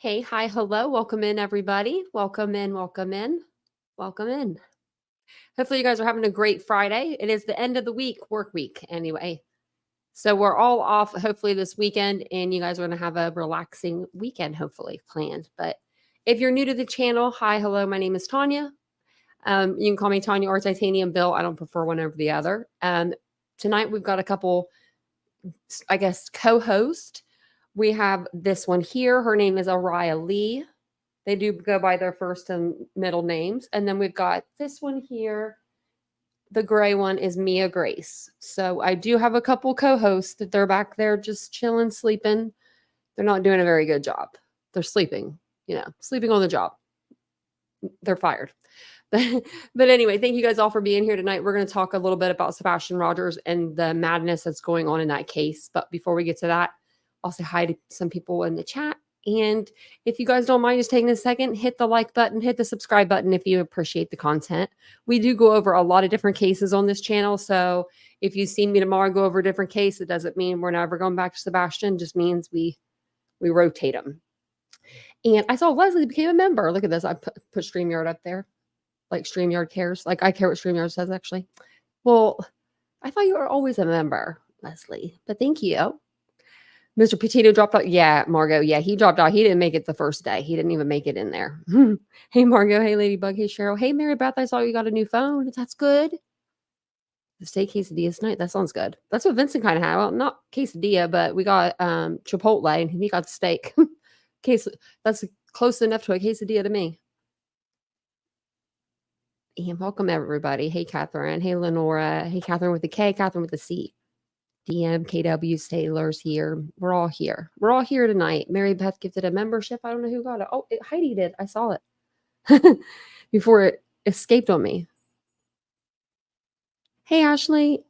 Hey, hi, hello. Welcome in, everybody. Welcome in, welcome in, welcome in. Hopefully, you guys are having a great Friday. It is the end of the week, work week, anyway. So, we're all off, hopefully, this weekend, and you guys are going to have a relaxing weekend, hopefully, planned. But if you're new to the channel, hi, hello. My name is Tanya. You can call me Tanya or Titanium Bill. I don't prefer one over the other. Tonight, we've got a couple, I guess, co-host. We have this one here. Her name is Araya Lee. They do go by their first and middle names. And then we've got this one here. The gray one is Mia Grace. So I do have a couple co-hosts that they're back there just chilling, sleeping. They're not doing a very good job. They're sleeping, sleeping on the job. They're fired. But anyway, thank you guys all for being here tonight. We're going to talk a little bit about Sebastian Rogers and the madness that's going on in that case. But before we get to that, I'll say hi to some people in the chat. And if you guys don't mind just taking a second, hit the like button, hit the subscribe button if you appreciate the content. We do go over a lot of different cases on this channel. So if you see me tomorrow go over a different case, it doesn't mean we're never going back to Sebastian. It just means we rotate them. And I saw Leslie became a member. Look at this. I put StreamYard up there. Like StreamYard cares. Like I care what StreamYard says, actually. Well, I thought you were always a member, Leslie. But thank you. Mr. Petito dropped out. Yeah, Margot. Yeah, he dropped out. He didn't make it the first day. He didn't even make it in there. Hey, Margot. Hey, Ladybug. Hey, Cheryl. Hey, Mary Beth. I saw you got a new phone. That's good. The steak quesadilla tonight. That sounds good. That's what Vincent kind of had. Well, not quesadilla, but we got Chipotle and he got the steak. That's close enough to a quesadilla to me. And welcome, everybody. Hey, Catherine. Hey, Lenora. Hey, Catherine with a K. Catherine with a C. DM, KW, Sailors here. We're all here. We're all here tonight. Mary Beth gifted a membership. I don't know who got it. Oh, Heidi did. I saw it before it escaped on me. Hey, Ashley.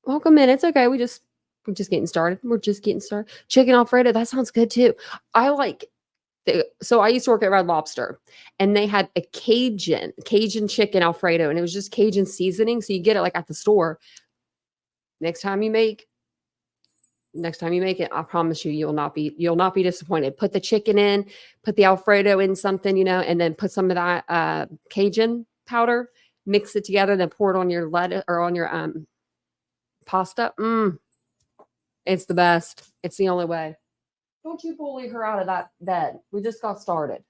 Welcome in. It's okay. We're just getting started. We're just getting started. Chicken Alfredo. That sounds good too. I like. So I used to work at Red Lobster and they had a Cajun chicken Alfredo and it was just Cajun seasoning. So you get it like at the store. Next time you make it, I promise you, you'll not be disappointed. Put the chicken in, put the Alfredo in something, and then put some of that Cajun powder, mix it together, then pour it on your lettuce or on your pasta. It's the best. It's the only way. Don't you bully her out of that bed. We just got started.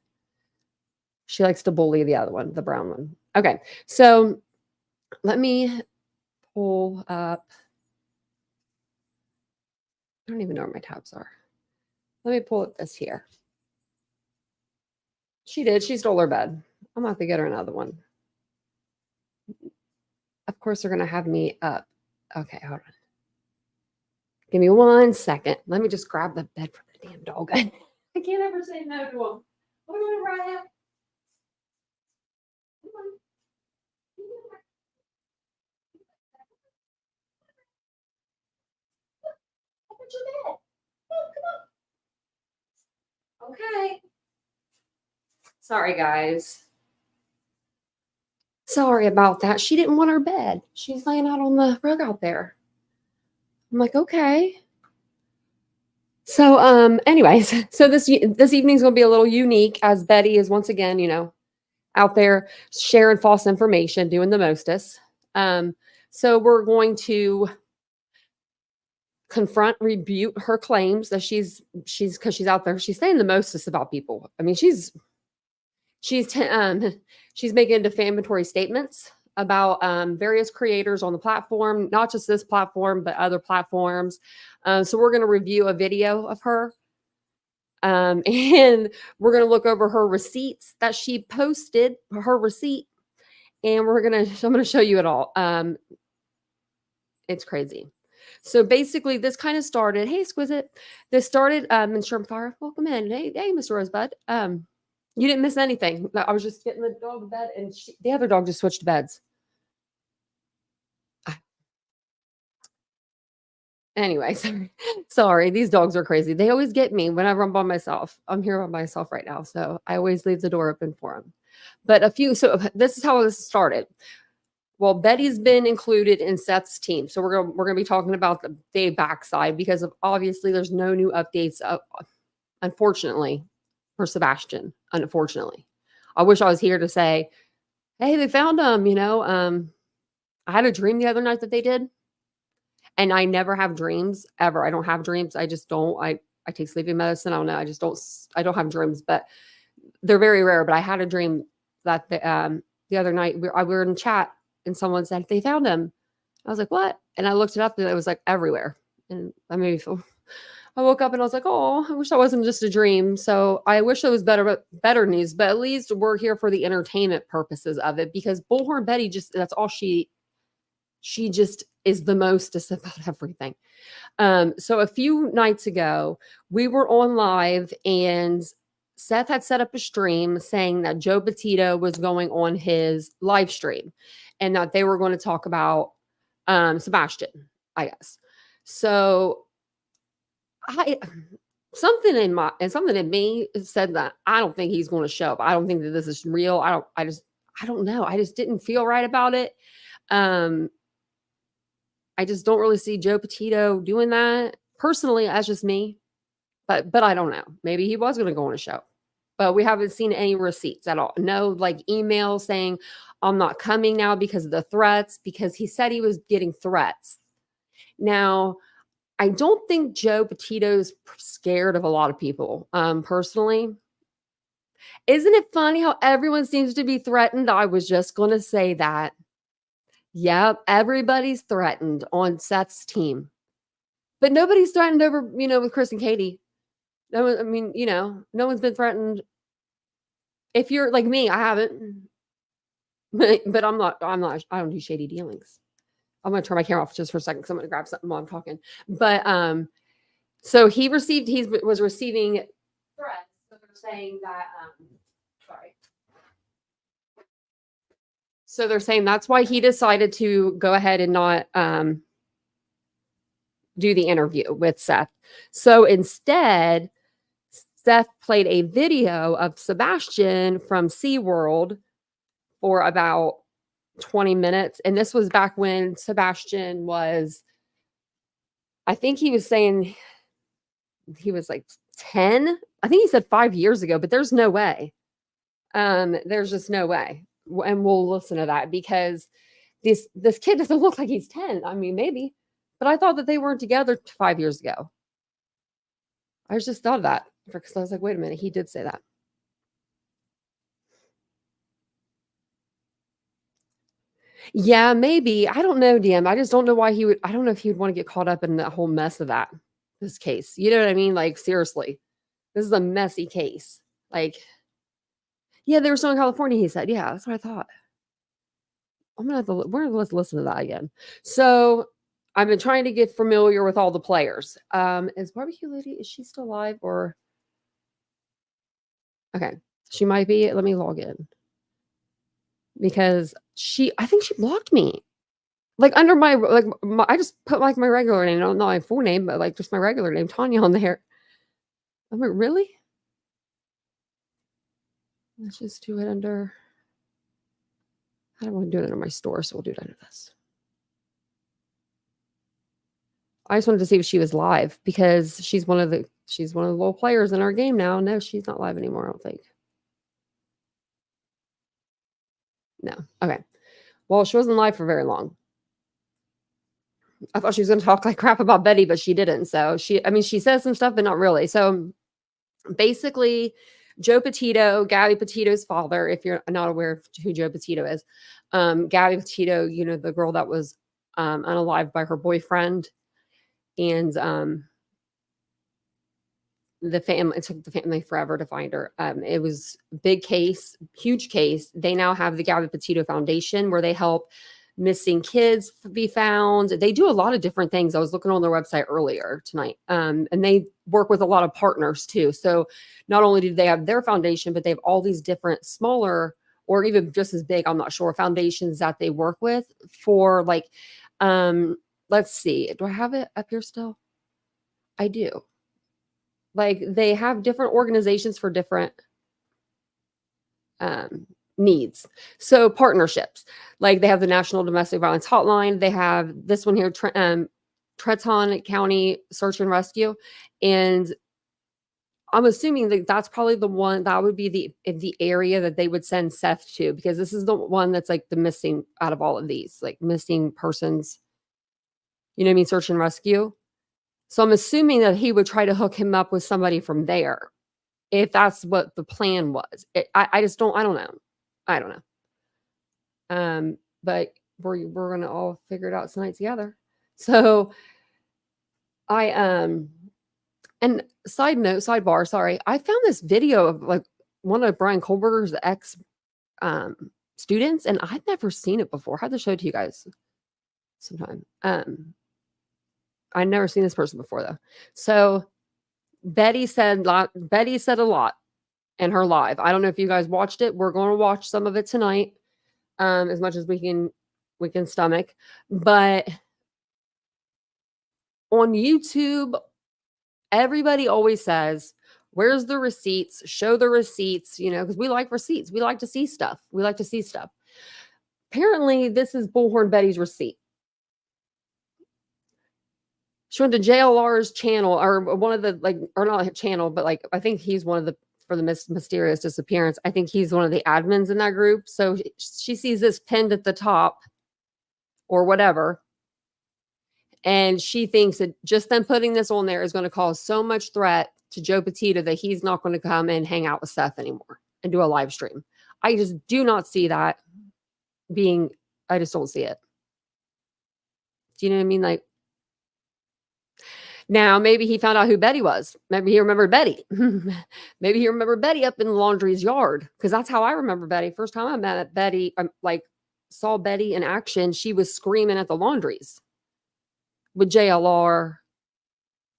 She likes to bully the other one, the brown one. Okay, so let me pull up. I don't even know where my tabs are. Let me pull up this here. She did. She stole her bed. I'm going to have to get her another one. Of course, they're going to have me up. Okay, hold on. Give me 1 second. Let me just grab the bed from the damn dog. I can't ever say no to him. What do I write out? Come on. Put your bed. Oh, come on. Okay. Sorry, guys. Sorry about that. She didn't want her bed. She's laying out on the rug out there. I'm like, okay. So, anyways, so this evening's going to be a little unique as Betty is once again, out there sharing false information, doing the mostest. So we're going to confront, rebuke her claims that she's because she's out there. She's saying the mostest about people. I mean, she's making defamatory statements about various creators on the platform, not just this platform, but other platforms. So we're going to review a video of her. And we're going to look over her receipts that she posted, her receipt. And I'm going to show you it all. It's crazy. So basically this kind of started, hey, Exquisite. This started in Shrimp Fire. Welcome in. Hey, Mr. Rosebud. You didn't miss anything. I was just getting the dog to bed and the other dog just switched beds. Anyway, sorry. These dogs are crazy. They always get me whenever I'm by myself. I'm here by myself right now. So I always leave the door open for them. But so this is how this started. Well, Betty's been included in Seth's team. So we're going to be talking about the backside because obviously there's no new updates. Unfortunately, for Sebastian, unfortunately. I wish I was here to say, hey, they found him, I had a dream the other night that they did. And I never have dreams ever. I don't have dreams. I just don't. I take sleeping medicine. I don't know. I don't have dreams, but they're very rare. But I had a dream that the other night we were in chat and someone said they found him. I was like, what? And I looked it up and it was like everywhere. And that made me feel. I woke up and I was like, oh, I wish that wasn't just a dream. So I wish it was better news, but at least we're here for the entertainment purposes of it, because Bullhorn Betty that's all she just is the most about everything. So a few nights ago, we were on live and Seth had set up a stream saying that Joe Petito was going on his live stream and that they were going to talk about Sebastian, I guess. So something in me said that I don't think he's going to show up. I don't think that this is real. I don't know. I just didn't feel right about it. I just don't really see Joe Petito doing that. Personally, that's just me. But I don't know. Maybe he was going to go on a show. But we haven't seen any receipts at all. No like email saying I'm not coming now because of the threats, because he said he was getting threats. Now, I don't think Joe Petito's scared of a lot of people, personally. Isn't it funny how everyone seems to be threatened? I was just going to say that. Yep, everybody's threatened on Seth's team. But nobody's threatened over, with Chris and Katie. No one, no one's been threatened. If you're like me, I haven't. But I don't do shady dealings. I'm going to turn my camera off just for a second because I'm going to grab something while I'm talking. But so he was receiving threats. So they're saying that, sorry. So they're saying that's why he decided to go ahead and not do the interview with Seth. So instead, Seth played a video of Sebastian from SeaWorld for about 20 minutes. And this was back when Sebastian was, I think he was saying he was like 10. I think he said 5 years ago, but there's no way. There's just no way. And we'll listen to that because this kid doesn't look like he's 10. I mean, maybe, but I thought that they weren't together 5 years ago. I just thought of that because I was like, wait a minute, he did say that. Yeah, maybe. I don't know, DM. I just don't know why I don't know if he would want to get caught up in that whole mess of this case. You know what I mean? Like, seriously, this is a messy case. Like, yeah, they were still in California, he said. Yeah, that's what I thought. We're going to listen to that again. So I've been trying to get familiar with all the players. Is Barbecue Lady, is she still alive or? Okay, she might be. Let me log in. Because I think she blocked me. Like under I just put like my regular name, not my full name, but like just my regular name, Tanya, on there. I'm like, really? Let's just do it under. I don't want to do it under my store, so we'll do it under this. I just wanted to see if she was live because she's one of the little players in our game now. No, she's not live anymore, I don't think. No. Okay. Well, she wasn't live for very long. I thought she was going to talk like crap about Betty, but she didn't. So she says some stuff, but not really. So basically, Joe Petito, Gabby Petito's father, if you're not aware of who Joe Petito is, Gabby Petito, the girl that was unalived by her boyfriend, and it took the family forever to find her. It was a big case, huge case. They now have the Gabby Petito Foundation where they help missing kids be found. They do a lot of different things. I was looking on their website earlier tonight. And they work with a lot of partners too. So not only do they have their foundation, but they have all these different smaller or even just as big, I'm not sure, foundations that they work with for like, let's see, do I have it up here still? I do. Like they have different organizations for different needs. So partnerships, like they have the National Domestic Violence Hotline. They have this one here, Trenton County Search and Rescue. And I'm assuming that that's probably the one that would be the area that they would send Seth to, because this is the one that's like the missing out of all of these, like missing persons, you know what I mean, search and rescue. So I'm assuming that he would try to hook him up with somebody from there, if that's what the plan was. I just don't, I don't know. But we're gonna all figure it out tonight together. So and sidebar, sorry, I found this video of like one of Brian Kohlberger's ex students, and I'd never seen it before. I had to show it to you guys sometime. I'd never seen this person before though. So Betty said a lot in her live. I don't know if you guys watched it. We're going to watch some of it tonight, as much as we can stomach. But on YouTube, everybody always says, where's the receipts? Show the receipts, you know, because we like receipts. We like to see stuff. Apparently, this is Bullhorn Betty's receipt. She went to JLR's channel, or one of the, like, or not channel, but like, I think he's one of the, for the mysterious disappearance, I think he's one of the admins in that group. So she sees this pinned at the top or whatever. And she thinks that just them putting this on there is going to cause so much threat to Joe Petito that he's not going to come and hang out with Seth anymore and do a live stream. I just do not see that being, I just don't see it. Do you know what I mean? Like, now, maybe he found out who Betty was. Maybe he remembered Betty. Maybe he remembered Betty up in Laundry's yard, because that's how I remember Betty. First time I met Betty, saw Betty in action, she was screaming at the Laundries with JLR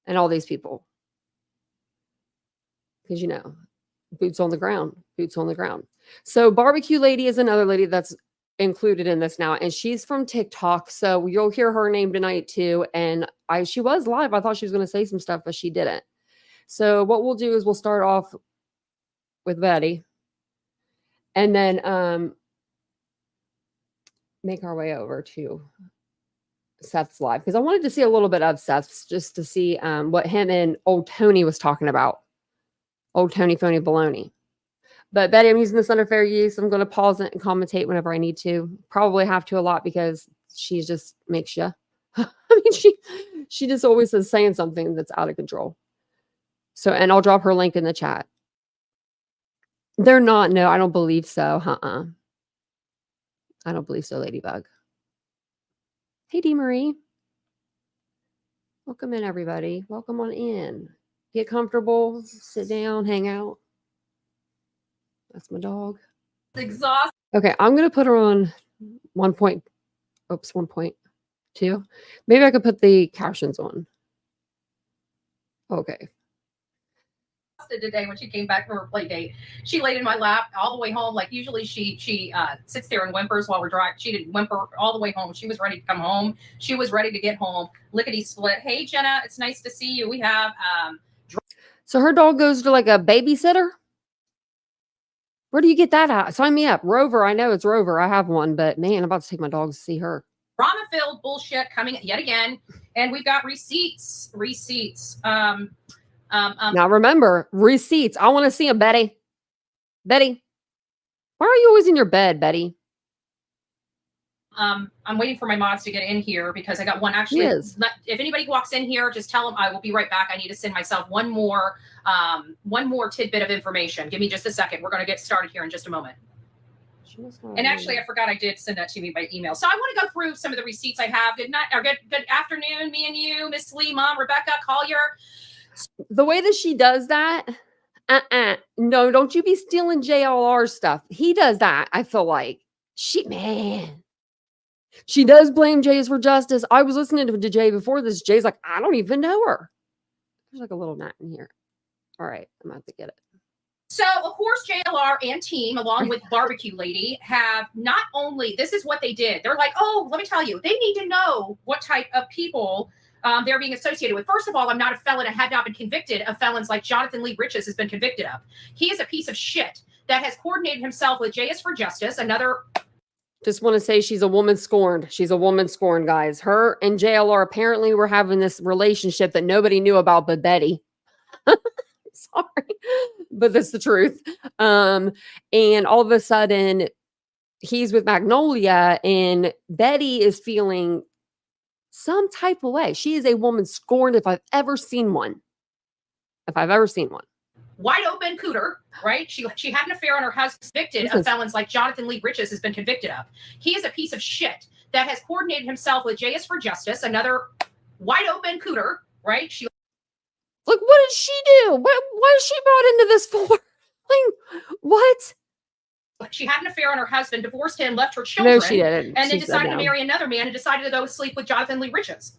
and all these people. Because, you know, boots on the ground. So Barbecue Lady is another lady that's included in this now, and she's from TikTok, so you'll hear her name tonight too. And she was live. I thought she was going to say some stuff, but she didn't. So what we'll do is we'll start off with Betty, and then make our way over to Seth's live, because I wanted to see a little bit of Seth's, just to see what him and old Tony was talking about. Old Tony Phony Baloney. But Betty, I'm using this under fair use. I'm going to pause it and commentate whenever I need to. Probably have to a lot, because she just makes you. I mean, she just always is saying something that's out of control. So, and I'll drop her link in the chat. They're not. No, I don't believe so. I don't believe so, Ladybug. Hey, Dee Marie. Welcome in, everybody. Welcome on in. Get comfortable. Sit down. Hang out. That's my dog. It's exhausting. Okay, I'm going to put her on 1.2. Maybe I could put the captions on. Okay. Today, when she came back from her play date, she laid in my lap all the way home. Like, usually she sits there and whimpers while we're driving. She didn't whimper all the way home. She was ready to come home. She was ready to get home. Lickety split. Hey, Jenna, it's nice to see you. We have so her dog goes to like a babysitter? Where do you get that at? Sign me up. Rover. I know it's Rover. I have one, but man, I'm about to take my dog to see her. Drama-filled bullshit coming yet again. And we've got receipts. Now remember, receipts. I want to see them, Betty. Betty, why are you always in your bed, Betty? I'm waiting for my mods to get in here, because I got one actually. If anybody walks in here, just tell them I will be right back. I need to send myself one more tidbit of information. Give me just a second. We're going to get started here in just a moment. And actually, I forgot I did send that to me by email. So I want to go through some of the receipts I have. Good night, or good afternoon, me and you, Miss Lee, Mom, Rebecca, Collier. The way that she does that, no, don't you be stealing JLR stuff. He does that, I feel like. She does blame Jays for justice. I was listening to Jay before this. Jay's like, I don't even know her. There's like a little gnat in here. All right, I'm going to have to get it. So, of course, JLR and team, along with Barbecue Lady, have not only, this is what they did. They're like, oh, let me tell you, they need to know what type of people they're being associated with. First of all, I'm not a felon. I have not been convicted of felons like Jonathan Lee Riches has been convicted of. He is a piece of shit that has coordinated himself with JS for Justice, another. Just want to say she's a woman scorned. She's a woman scorned, guys. Her and JLR apparently were having this relationship that nobody knew about but Betty. Sorry, but that's the truth. And all of a sudden he's with Magnolia and Betty is feeling some type of way. She is a woman scorned if I've ever seen one. If I've ever seen one. Wide open cooter, right? She had an affair on her husband, convicted of felons like Jonathan Lee Riches has been convicted of. He is a piece of shit that has coordinated himself with JS for Justice, another wide open cooter, right? She like, what did she do? What is she brought into this for? Like, what? She had an affair on her husband, divorced him, left her children. No, she didn't. And then decided to marry another man and decided to go sleep with Jonathan Lee Riches.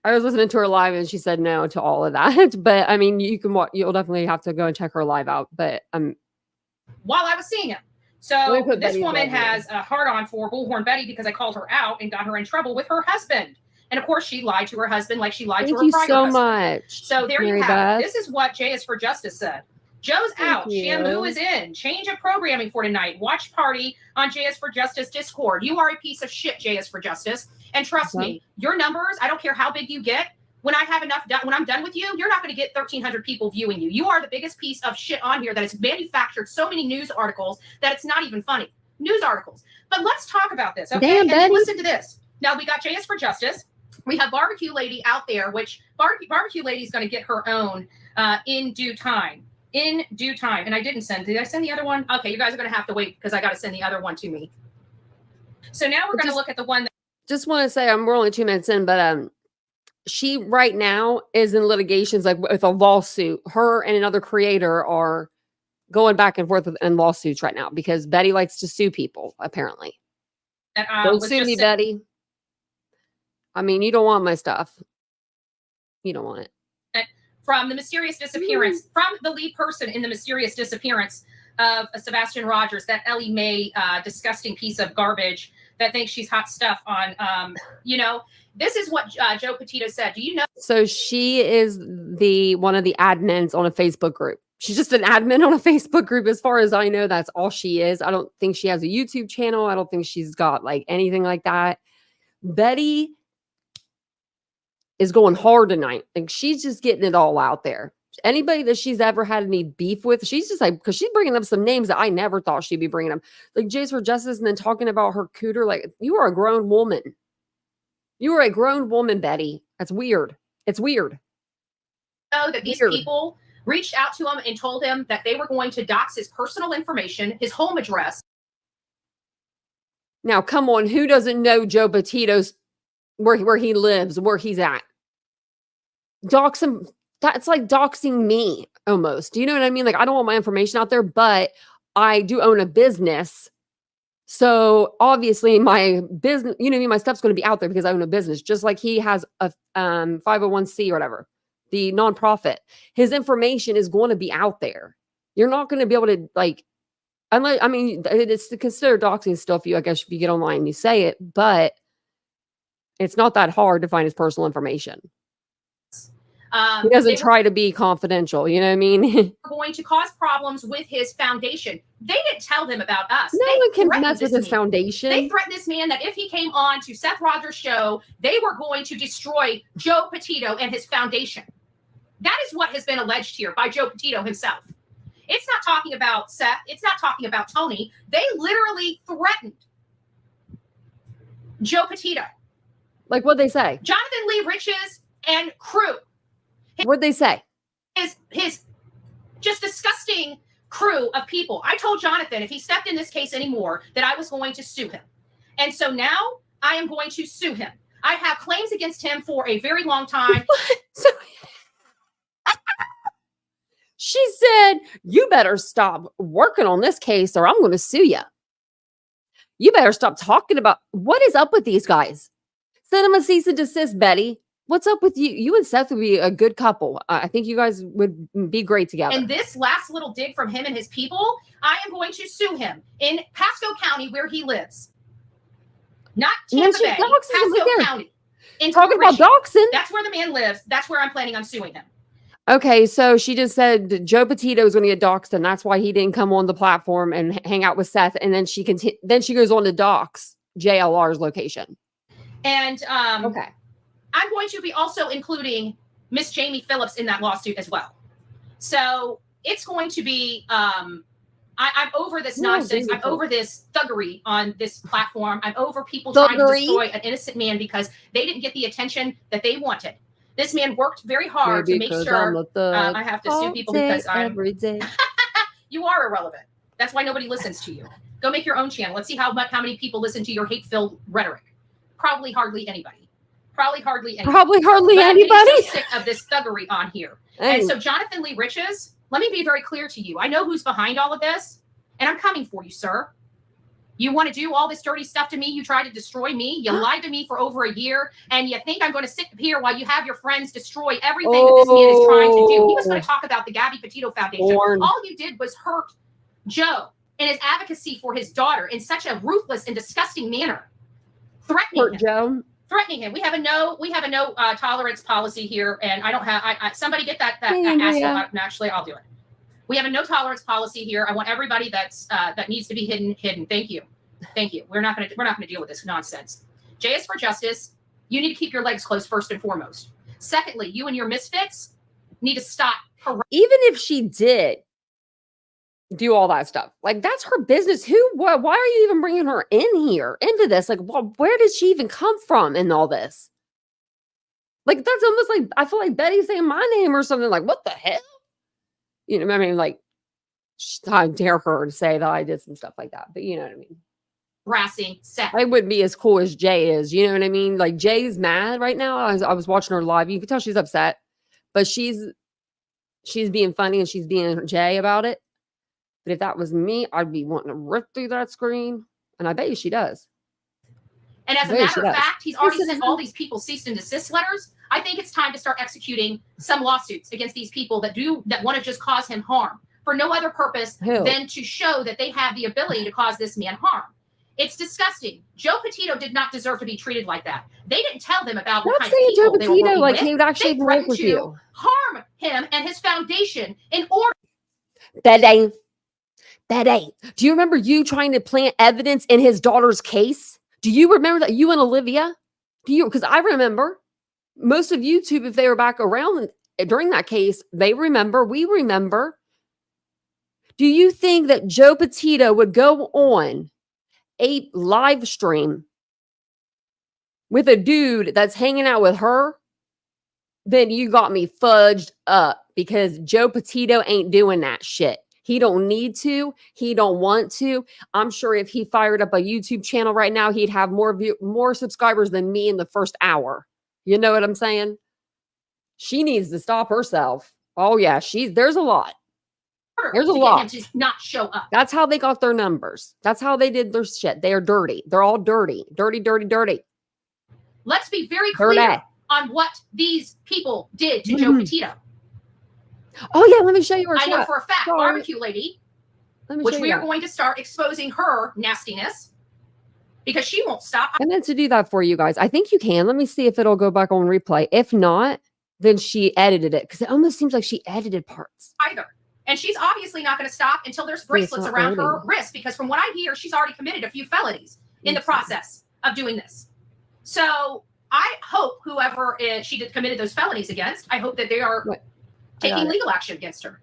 I was listening to her live and she said no to all of that. But I mean, you'll definitely have to go and check her live out. But while I was seeing him. So this woman has a hard on for Bullhorn Betty because I called her out and got her in trouble with her husband. And of course, she lied to her husband like she lied to her prior husband. Thank you so much. So there you have it. This is what J is for Justice said. Joe's out. Shamu is in. Change of programming for tonight. Watch party on JS for Justice Discord. You are a piece of shit, JS for Justice. And trust me, your numbers, I don't care how big you get. When I have enough done, when I'm done with you, you're not going to get 1,300 people viewing you. You are the biggest piece of shit on here that has manufactured so many news articles that it's not even funny. News articles. But let's talk about this. Okay. Damn, and listen to this. Now we got JS for Justice. We have Barbecue Lady out there, which Barbecue Lady is going to get her own in due time. In due time. And I didn't send. Did I send the other one? Okay, you guys are going to have to wait because I got to send the other one to me. So now we're going to look at the one. Just want to say, we're only 2 minutes in, but she right now is in litigations, like with a lawsuit. Her and another creator are going back and forth in lawsuits right now because Betty likes to sue people, apparently. Don't sue me, Betty. I mean, you don't want my stuff. You don't want it. From the mysterious disappearance, from the lead person in the mysterious disappearance of Sebastian Rogers, that Ellie Mae disgusting piece of garbage that thinks she's hot stuff on, this is what Joe Petito said. Do you know? So she is one of the admins on a Facebook group. She's just an admin on a Facebook group. As far as I know, that's all she is. I don't think she has a YouTube channel. I don't think she's got like anything like that. Betty is going hard tonight. Like she's just getting it all out there. Anybody that she's ever had any beef with, she's just like, because she's bringing up some names that I never thought she'd be bringing up. Like Jace for Justice and then talking about her cooter. Like, you are a grown woman. You are a grown woman, Betty. That's weird. It's weird. Know that these people reached out to him and told him that they were going to dox his personal information, his home address. Now, come on. Who doesn't know Joe Petito's where he lives, where he's at? Dox him. That's like doxing me almost. Do you know what I mean? Like, I don't want my information out there, but I do own a business. So obviously my business, my stuff's going to be out there because I own a business, just like he has a 501c or whatever, the nonprofit. His information is going to be out there. You're not going to be able to unless, it's considered doxing still if you get online and you say it, but it's not that hard to find his personal information. He doesn't try to be confidential. You know what I mean? Going to cause problems with his foundation. They didn't tell him about us. No one can mess with his foundation. They threatened this man that if he came on to Seth Rogers' show, they were going to destroy Joe Petito and his foundation. That is what has been alleged here by Joe Petito himself. It's not talking about Seth. It's not talking about Tony. They literally threatened Joe Petito. Like what'd they say? Jonathan Lee Riches and crew. What'd they say? His just disgusting crew of people. I told Jonathan if he stepped in this case anymore that I was going to sue him. And so now I am going to sue him. I have claims against him for a very long time. She said, you better stop working on this case or I'm going to sue you. You better stop talking about what is up with these guys. Send them a cease and desist, Betty. What's up with you? You and Seth would be a good couple. I think you guys would be great together. And this last little dig from him and his people, I am going to sue him in Pasco County where he lives. Not Tampa Bay, Pasco County. Talking about doxing. That's where the man lives. That's where I'm planning on suing him. Okay, so she just said Joe Petito is going to get doxed, and that's why he didn't come on the platform and hang out with Seth. And then she goes on to dox JLR's location. And okay. I'm going to be also including Miss Jamie Phillips in that lawsuit as well. So it's going to be, I'm over this nonsense. I'm over this thuggery on this platform. I'm over people trying to destroy an innocent man because they didn't get the attention that they wanted. This man worked very hard to make sure I have to sue people because I'm every day. You are irrelevant. That's why nobody listens to you. Go make your own channel. Let's see how many people listen to your hate-filled rhetoric. Probably hardly anybody. Probably hardly anybody. I'm so sick of this thuggery on here. And so Jonathan Lee Riches, let me be very clear to you. I know who's behind all of this, and I'm coming for you, sir. You want to do all this dirty stuff to me? You tried to destroy me. You lied to me for over a year, and you think I'm going to sit here while you have your friends destroy everything that this man is trying to do. He was going to talk about the Petito Foundation. All you did was hurt Joe and his advocacy for his daughter in such a ruthless and disgusting manner. Threatening him. We have a no tolerance policy here, and I don't have. Somebody get that asshole. Actually, I'll do it. We have a no tolerance policy here. I want everybody that needs to be hidden. Thank you. We're not going to deal with this nonsense. J is for justice. You need to keep your legs closed first and foremost. Secondly, you and your misfits need to stop. Even if she did do all that stuff, like that's her business. Why are you even bringing her into this? Like, where did she even come from in all this? Like, that's almost like, I feel like Betty's saying my name or something. Like, what the hell? You know, I mean, like, I dare her to say that I did some stuff like that, but you know what I mean? Harassing Seth. I wouldn't be as cool as Jay is. You know what I mean? Like, Jay's mad right now. I was watching her live. You can tell she's upset, but she's being funny and she's being Jay about it. But if that was me, I'd be wanting to rip through that screen. And I bet you she does. And as a matter of fact, he's already sent all these people cease and desist letters. I think it's time to start executing some lawsuits against these people that want to just cause him harm for no other purpose than to show that they have the ability to cause this man harm. It's disgusting. Joe Petito did not deserve to be treated like that. They didn't tell them about what kind of people Joe they were working like with. He would actually work with you. Harm him and his foundation in order. That ain't. Do you remember you trying to plant evidence in his daughter's case? Do you remember that, you and Olivia? Because I remember. Most of YouTube, if they were back around during that case, we remember. Do you think that Joe Petito would go on a live stream with a dude that's hanging out with her? Then you got me fudged up, because Joe Petito ain't doing that shit. He don't need to. He don't want to. I'm sure if he fired up a YouTube channel right now, he'd have more subscribers than me in the first hour. You know what I'm saying? She needs to stop herself. Oh yeah, there's a lot. There's a lot. Get him to not show up. That's how they got their numbers. That's how they did their shit. They are dirty. They're all dirty. Dirty. Let's be very clear on what these people did to Joe Petito. Oh yeah, let me show you her. I know for a fact, Barbecue Lady, which we are going to start exposing her nastiness, because she won't stop. I meant to do that for you guys. I think you can. Let me see if it'll go back on replay. If not, then she edited it, because it almost seems like she edited parts. Either. And she's obviously not going to stop until there's bracelets around her wrist, because from what I hear, she's already committed a few felonies in the process of doing this. So I hope whoever she committed those felonies against, I hope that they are taking legal action against her.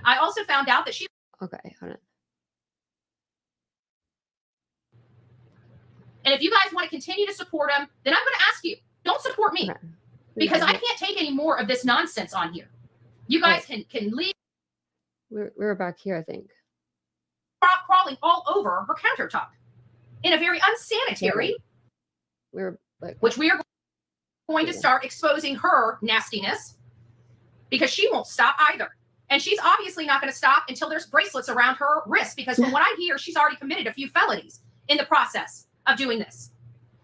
I also found out that she... Okay, hold on. And if you guys want to continue to support him, then I'm going to ask you, don't support me. Because I can't take any more of this nonsense on here. You guys can leave. We're back here, I think. Crawling all over her countertop in a very unsanitary, which we are going to start exposing her nastiness, because she won't stop either. And she's obviously not going to stop until there's bracelets around her wrist, because from what I hear, she's already committed a few felonies in the process of doing this.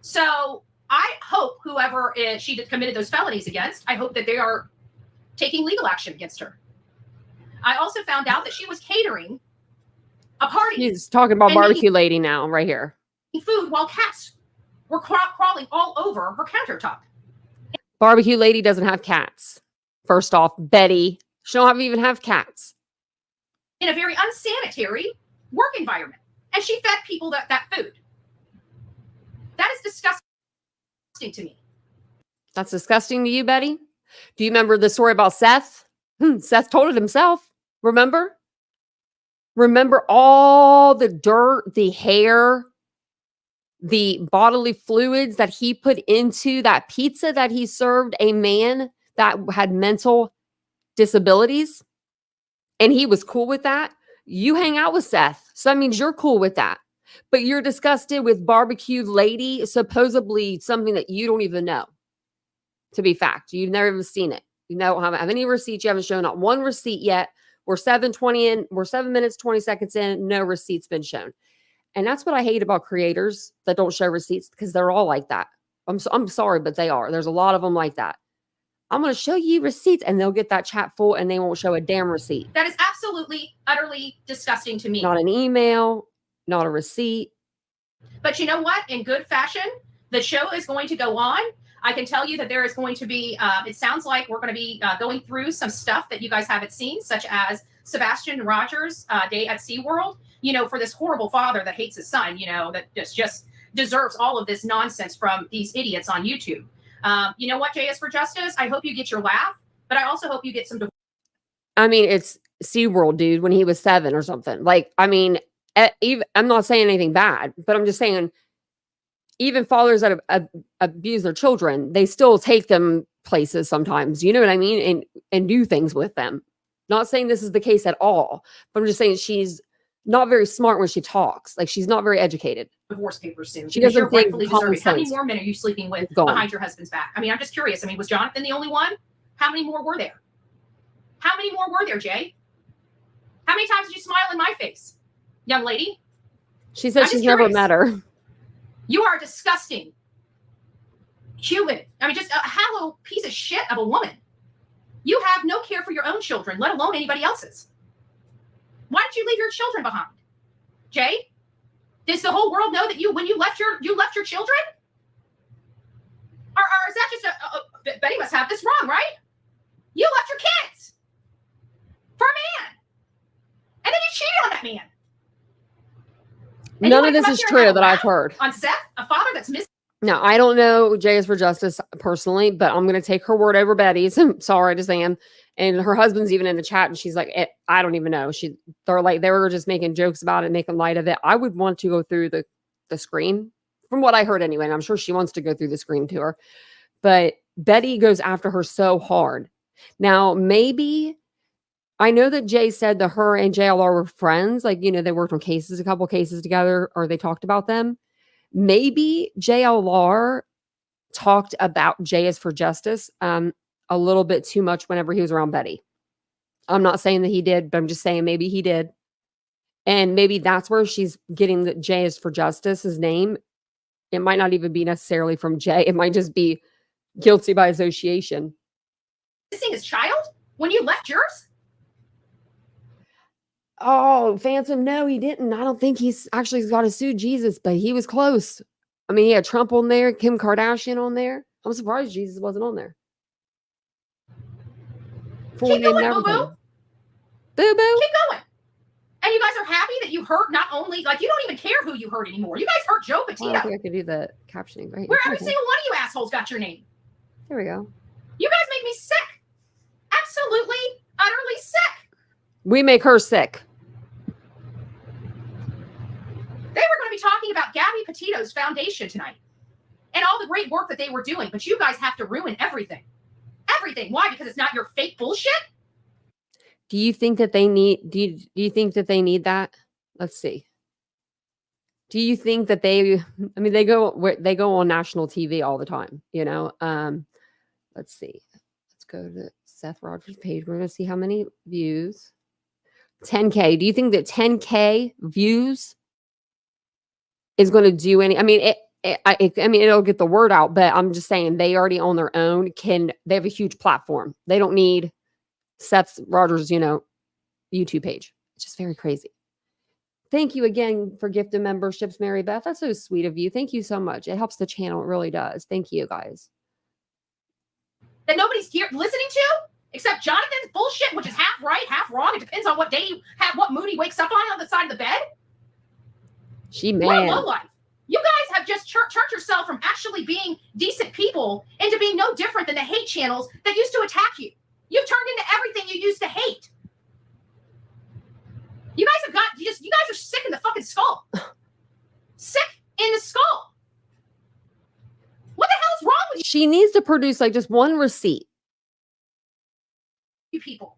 So I hope whoever she committed those felonies against, I hope that they are taking legal action against her. I also found out that she was catering a party. He's talking about Barbecue Lady now, right here. Food while cats were crawling all over her countertop. Barbecue Lady doesn't have cats. First off, Betty, she don't even have cats. In a very unsanitary work environment. And she fed people that food. That is disgusting to me. That's disgusting to you, Betty? Do you remember the story about Seth? Seth told it himself. Remember all the dirt, the hair, the bodily fluids that he put into that pizza that he served a man that had mental disabilities, and he was cool with that. You hang out with Seth, so that means you're cool with that. But you're disgusted with barbecued lady, supposedly something that you don't even know to be fact. You've never even seen it. You don't have any receipts. You haven't shown not one receipt yet. We're 7 minutes, 20 seconds in. No receipts been shown. And that's what I hate about creators that don't show receipts, because they're all like that. I'm sorry, but they are. There's a lot of them like that. I'm going to show you receipts, and they'll get that chat full, and they won't show a damn receipt. That is absolutely, utterly disgusting to me. Not an email, not a receipt. But you know what? In good fashion, the show is going to go on. I can tell you that there is going to be, it sounds like we're going to be going through some stuff that you guys haven't seen, such as Sebastian Rogers' day at SeaWorld, for this horrible father that hates his son, that just deserves all of this nonsense from these idiots on YouTube. You know what, Jay is for Justice? I hope you get your laugh, but I also hope you get some. I mean, it's SeaWorld, dude, when he was 7 or something. Like, I mean, I'm not saying anything bad, but I'm just saying, even fathers that abuse their children, they still take them places sometimes. You know what I mean? And do things with them. Not saying this is the case at all, but I'm just saying she's not very smart when she talks. Like, she's not very educated. Divorce papers soon. She doesn't think deserve it. How many more men are you sleeping with behind your husband's back? I mean, I'm just curious. I mean, was Jonathan the only one? How many more were there? How many more were there, Jay? How many times did you smile in my face, young lady? She said she's never met her. You are a disgusting human. I mean, just a hollow piece of shit of a woman. You have no care for your own children, let alone anybody else's. Why did you leave your children behind? Jay? Does the whole world know that when you left your children? Or is that just Betty must have this wrong, right? You left your kids for a man. And then you cheated on that man. And none of this is true that I've heard. On Seth, a father that's missing. Now, I don't know Jay is for Justice personally, but I'm going to take her word over Betty's. I'm sorry, I just am. And her husband's even in the chat, and she's like, I don't even know. They were just making jokes about it, making light of it. I would want to go through the screen, from what I heard anyway. And I'm sure she wants to go through the screen to her. But Betty goes after her so hard. Now, maybe, I know that Jay said that her and JLR were friends. Like, they worked on a couple cases together, or they talked about them. Maybe JLR talked about Jay is for Justice a little bit too much whenever he was around Betty. I'm not saying that he did, but I'm just saying maybe he did. And maybe that's where she's getting the Jay is for Justice's name. It might not even be necessarily from Jay. It might just be guilty by association. Missing his child when you left yours? Oh, Phantom, no, he didn't. I don't think he's actually got to sue Jesus, but he was close. I mean, he had Trump on there, Kim Kardashian on there. I'm surprised Jesus wasn't on there. Keep going, boo-boo. Boo-boo. Keep going. And you guys are happy that you hurt not only, like, you don't even care who you hurt anymore. You guys hurt Joe Petito. I think I could do the captioning right. Where every single one of you assholes got your name. There we go. You guys make me sick. Absolutely, utterly sick. We make her sick. They were going to be talking about Gabby Petito's foundation tonight and all the great work that they were doing, but you guys have to ruin everything. Everything. Why? Because it's not your fake bullshit? Do you think that they need, do you think that they need that? Let's see. Do you think that they go on national TV all the time, let's see. Let's go to Seth Rogers' page. We're going to see how many views. 10K. Do you think that 10K views is going to do any, it'll get the word out, but I'm just saying they already on their own they have a huge platform. They don't need Seth Rogers, YouTube page. It's just very crazy. Thank you again for gifted memberships, Mary Beth. That's so sweet of you. Thank you so much. It helps the channel. It really does. Thank you, guys. That nobody's here listening to, except Jonathan's bullshit, which is half right, half wrong. It depends on what day what mood he wakes up on the side of the bed. What a low life. You guys have just turned yourself from actually being decent people into being no different than the hate channels that used to attack you. You've turned into everything you used to hate. You guys are sick in the fucking skull. Sick in the skull. What the hell is wrong with you? She needs to produce like just one receipt. You people.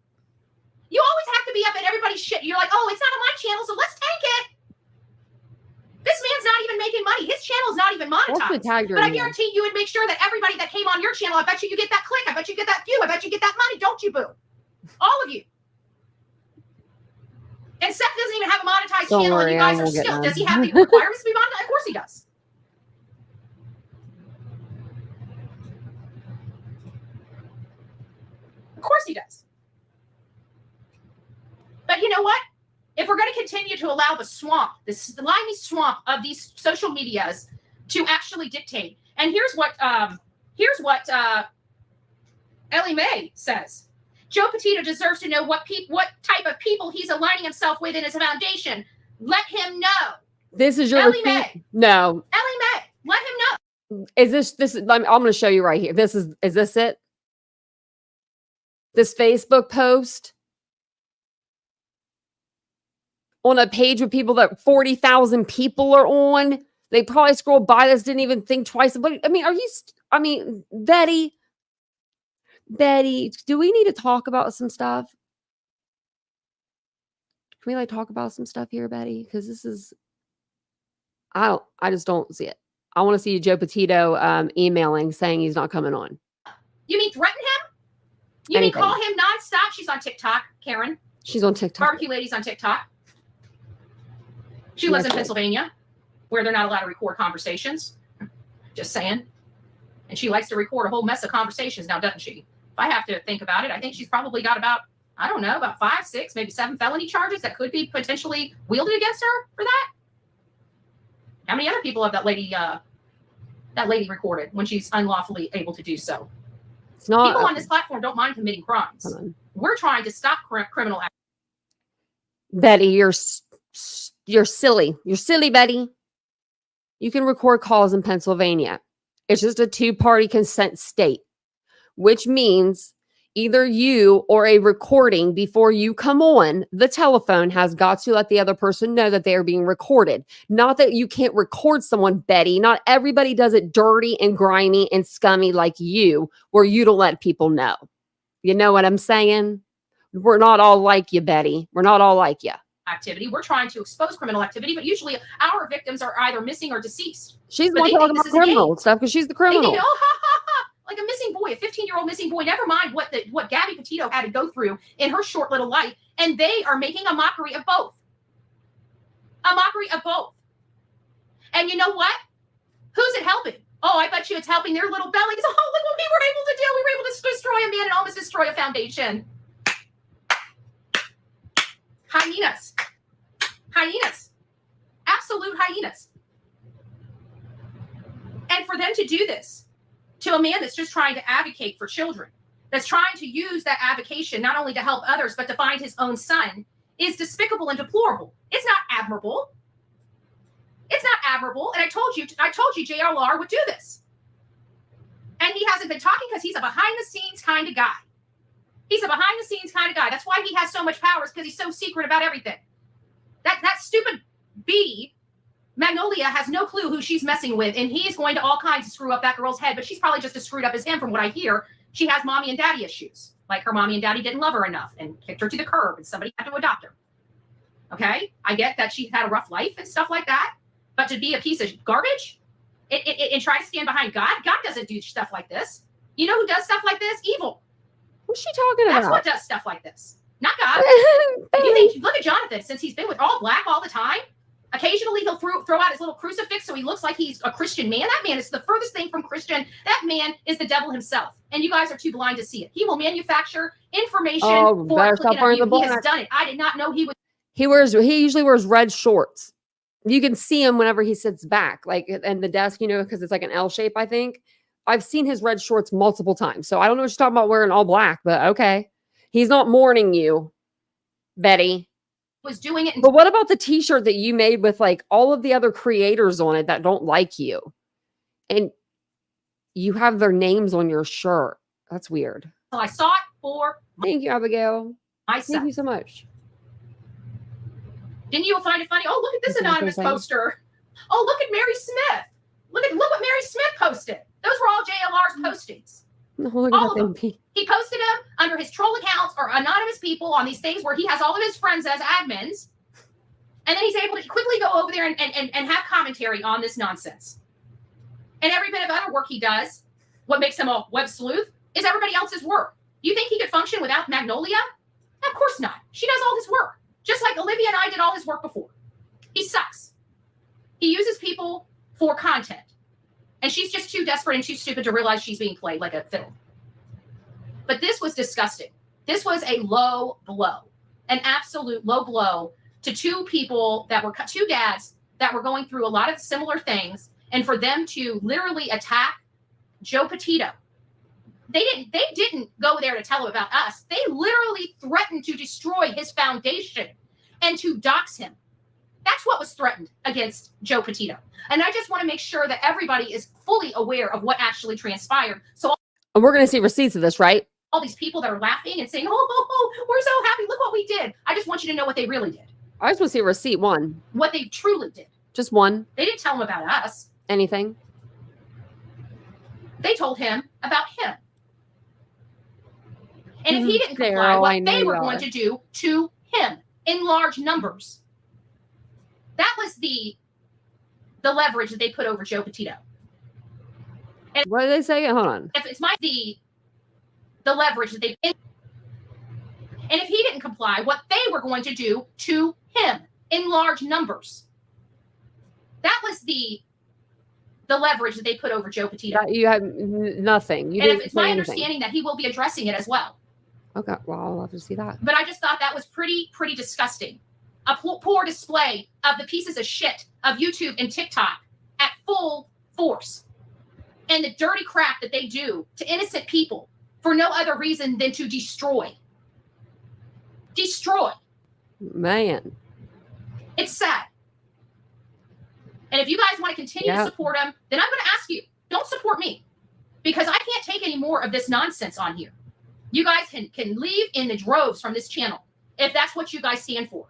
You always have to be up at everybody's shit. You're like, oh, it's not on my channel, so let's tank it. This man's not even making money. His channel is not even monetized. But I guarantee you would make sure that everybody that came on your channel, I bet you get that click. I bet you get that view. I bet you get that money. Don't you, boo? All of you. And Seth doesn't even have a monetized channel, and you guys are still. Does he have the requirements to be monetized? Of course he does. Of course he does. But you know what? If we're going to continue to allow the swamp, this slimy swamp of these social medias to actually dictate, and here's what Ellie Mae says. Joe Petito deserves to know what type of people he's aligning himself with in his foundation. Let him know. This is your Ellie Mae. No. Ellie Mae. Let him know. Is this? I'm going to show you right here. Is this it? This Facebook post on a page with people that 40,000 people are on. They probably scrolled by this, didn't even think twice. But I mean, Betty, do we need to talk about some stuff? Can we talk about some stuff here, Betty? Because this is, I just don't see it. I want to see Joe Petito emailing saying he's not coming on. You mean threaten him? You mean call him nonstop? She's on TikTok, Karen. She's on TikTok. Barbecue Lady's on TikTok. She lives in Pennsylvania, where they're not allowed to record conversations. Just saying. And she likes to record a whole mess of conversations now, doesn't she? If I have to think about it, I think she's probably got about 5, 6, maybe 7 felony charges that could be potentially wielded against her for that. How many other people have that lady recorded when she's unlawfully able to do so? It's not, people on this platform don't mind committing crimes. We're trying to stop criminal activity. Betty, you're silly. You're silly, Betty. You can record calls in Pennsylvania. It's just a 2-party consent state, which means either you or a recording before you come on the telephone has got to let the other person know that they are being recorded. Not that you can't record someone, Betty. Not everybody does it dirty and grimy and scummy like you, where you don't let people know. You know what I'm saying? We're not all like you, Betty. We're not all like you. Activity. We're trying to expose criminal activity, but usually our victims are either missing or deceased. She's the one talking about criminal stuff because she's the criminal. They think, oh, ha, ha, ha. Like a missing boy, a 15-year-old missing boy. Never mind what Gabby Petito had to go through in her short little life, and they are making a mockery of both. A mockery of both. And you know what? Who's it helping? Oh, I bet you it's helping their little bellies. Oh, look what we were able to do. We were able to destroy a man and almost destroy a foundation. Hyenas. Hyenas. Absolute hyenas. And for them to do this to a man that's just trying to advocate for children, that's trying to use that advocation not only to help others, but to find his own son, is despicable and deplorable. It's not admirable. It's not admirable. And I told you JLR would do this. And he hasn't been talking because he's a behind-the-scenes kind of guy. He's a behind-the-scenes kind of guy. That's why he has so much power, is because he's so secret about everything. That stupid bee, Magnolia, has no clue who she's messing with, and he's going to all kinds of screw up that girl's head, but she's probably just as screwed up as him from what I hear. She has mommy and daddy issues. Like her mommy and daddy didn't love her enough and kicked her to the curb, and somebody had to adopt her. Okay? I get that she had a rough life and stuff like that, but to be a piece of garbage and try to stand behind God doesn't do stuff like this. You know who does stuff like this? Evil. What's she talking about? That's what does stuff like this. Not God. You think, look at Jonathan, since he's been with all black all the time. Occasionally he'll throw out his little crucifix so he looks like he's a Christian man. That man is the furthest thing from Christian. That man is the devil himself. And you guys are too blind to see it. He will manufacture information for clicking on you. He has done it. I did not know he would. He usually wears red shorts. You can see him whenever he sits back, like in the desk, because it's like an L shape, I think. I've seen his red shorts multiple times. So I don't know what you're talking about wearing all black, but okay. He's not mourning you, Betty. Was doing it. But what about the t-shirt that you made with like all of the other creators on it that don't like you? And you have their names on your shirt. That's weird. So I saw it for Thank you, Abigail. myself. Thank you so much. Didn't you find it funny? Oh, look at this anonymous poster. Oh, look at Mary Smith. Look what Mary Smith posted. Those were all JLR's postings. All of them. He posted them under his troll accounts or anonymous people on these things where he has all of his friends as admins. And then he's able to quickly go over there and have commentary on this nonsense. And every bit of other work he does, what makes him a web sleuth, is everybody else's work. You think he could function without Magnolia? Of course not. She does all his work. Just like Olivia and I did all his work before. He sucks. He uses people for content. And she's just too desperate and too stupid to realize she's being played like a fiddle. But this was disgusting. This was a low blow. An absolute low blow to two people that were two dads that were going through a lot of similar things. And for them to literally attack Joe Petito. They didn't go there to tell him about us. They literally threatened to destroy his foundation and to dox him. That's what was threatened against Joe Petito. And I just want to make sure that everybody is fully aware of what actually transpired. So, and we're going to see receipts of this, right? All these people that are laughing and saying, oh, we're so happy. Look what we did. I just want you to know what they really did. I just want to see a receipt, one. What they truly did. Just one. They didn't tell him about us. Anything. They told him about him. And if he didn't comply, what they were going to do to him in large numbers. That was the leverage that they put over Joe Petito. And what did they say? Hold on. If it's the leverage that they, and if he didn't comply, what they were going to do to him in large numbers. That was the leverage that they put over Joe Petito. You had nothing. You and didn't it's my understanding that he will be addressing it as well. Okay, well, I'll love to see that. But I just thought that was pretty disgusting. A poor display of the pieces of shit of YouTube and TikTok at full force. And the dirty crap that they do to innocent people for no other reason than to destroy. Destroy. Man. It's sad. And if you guys want to continue to support them, then I'm going to ask you, don't support me. Because I can't take any more of this nonsense on here. You guys can leave in the droves from this channel if that's what you guys stand for.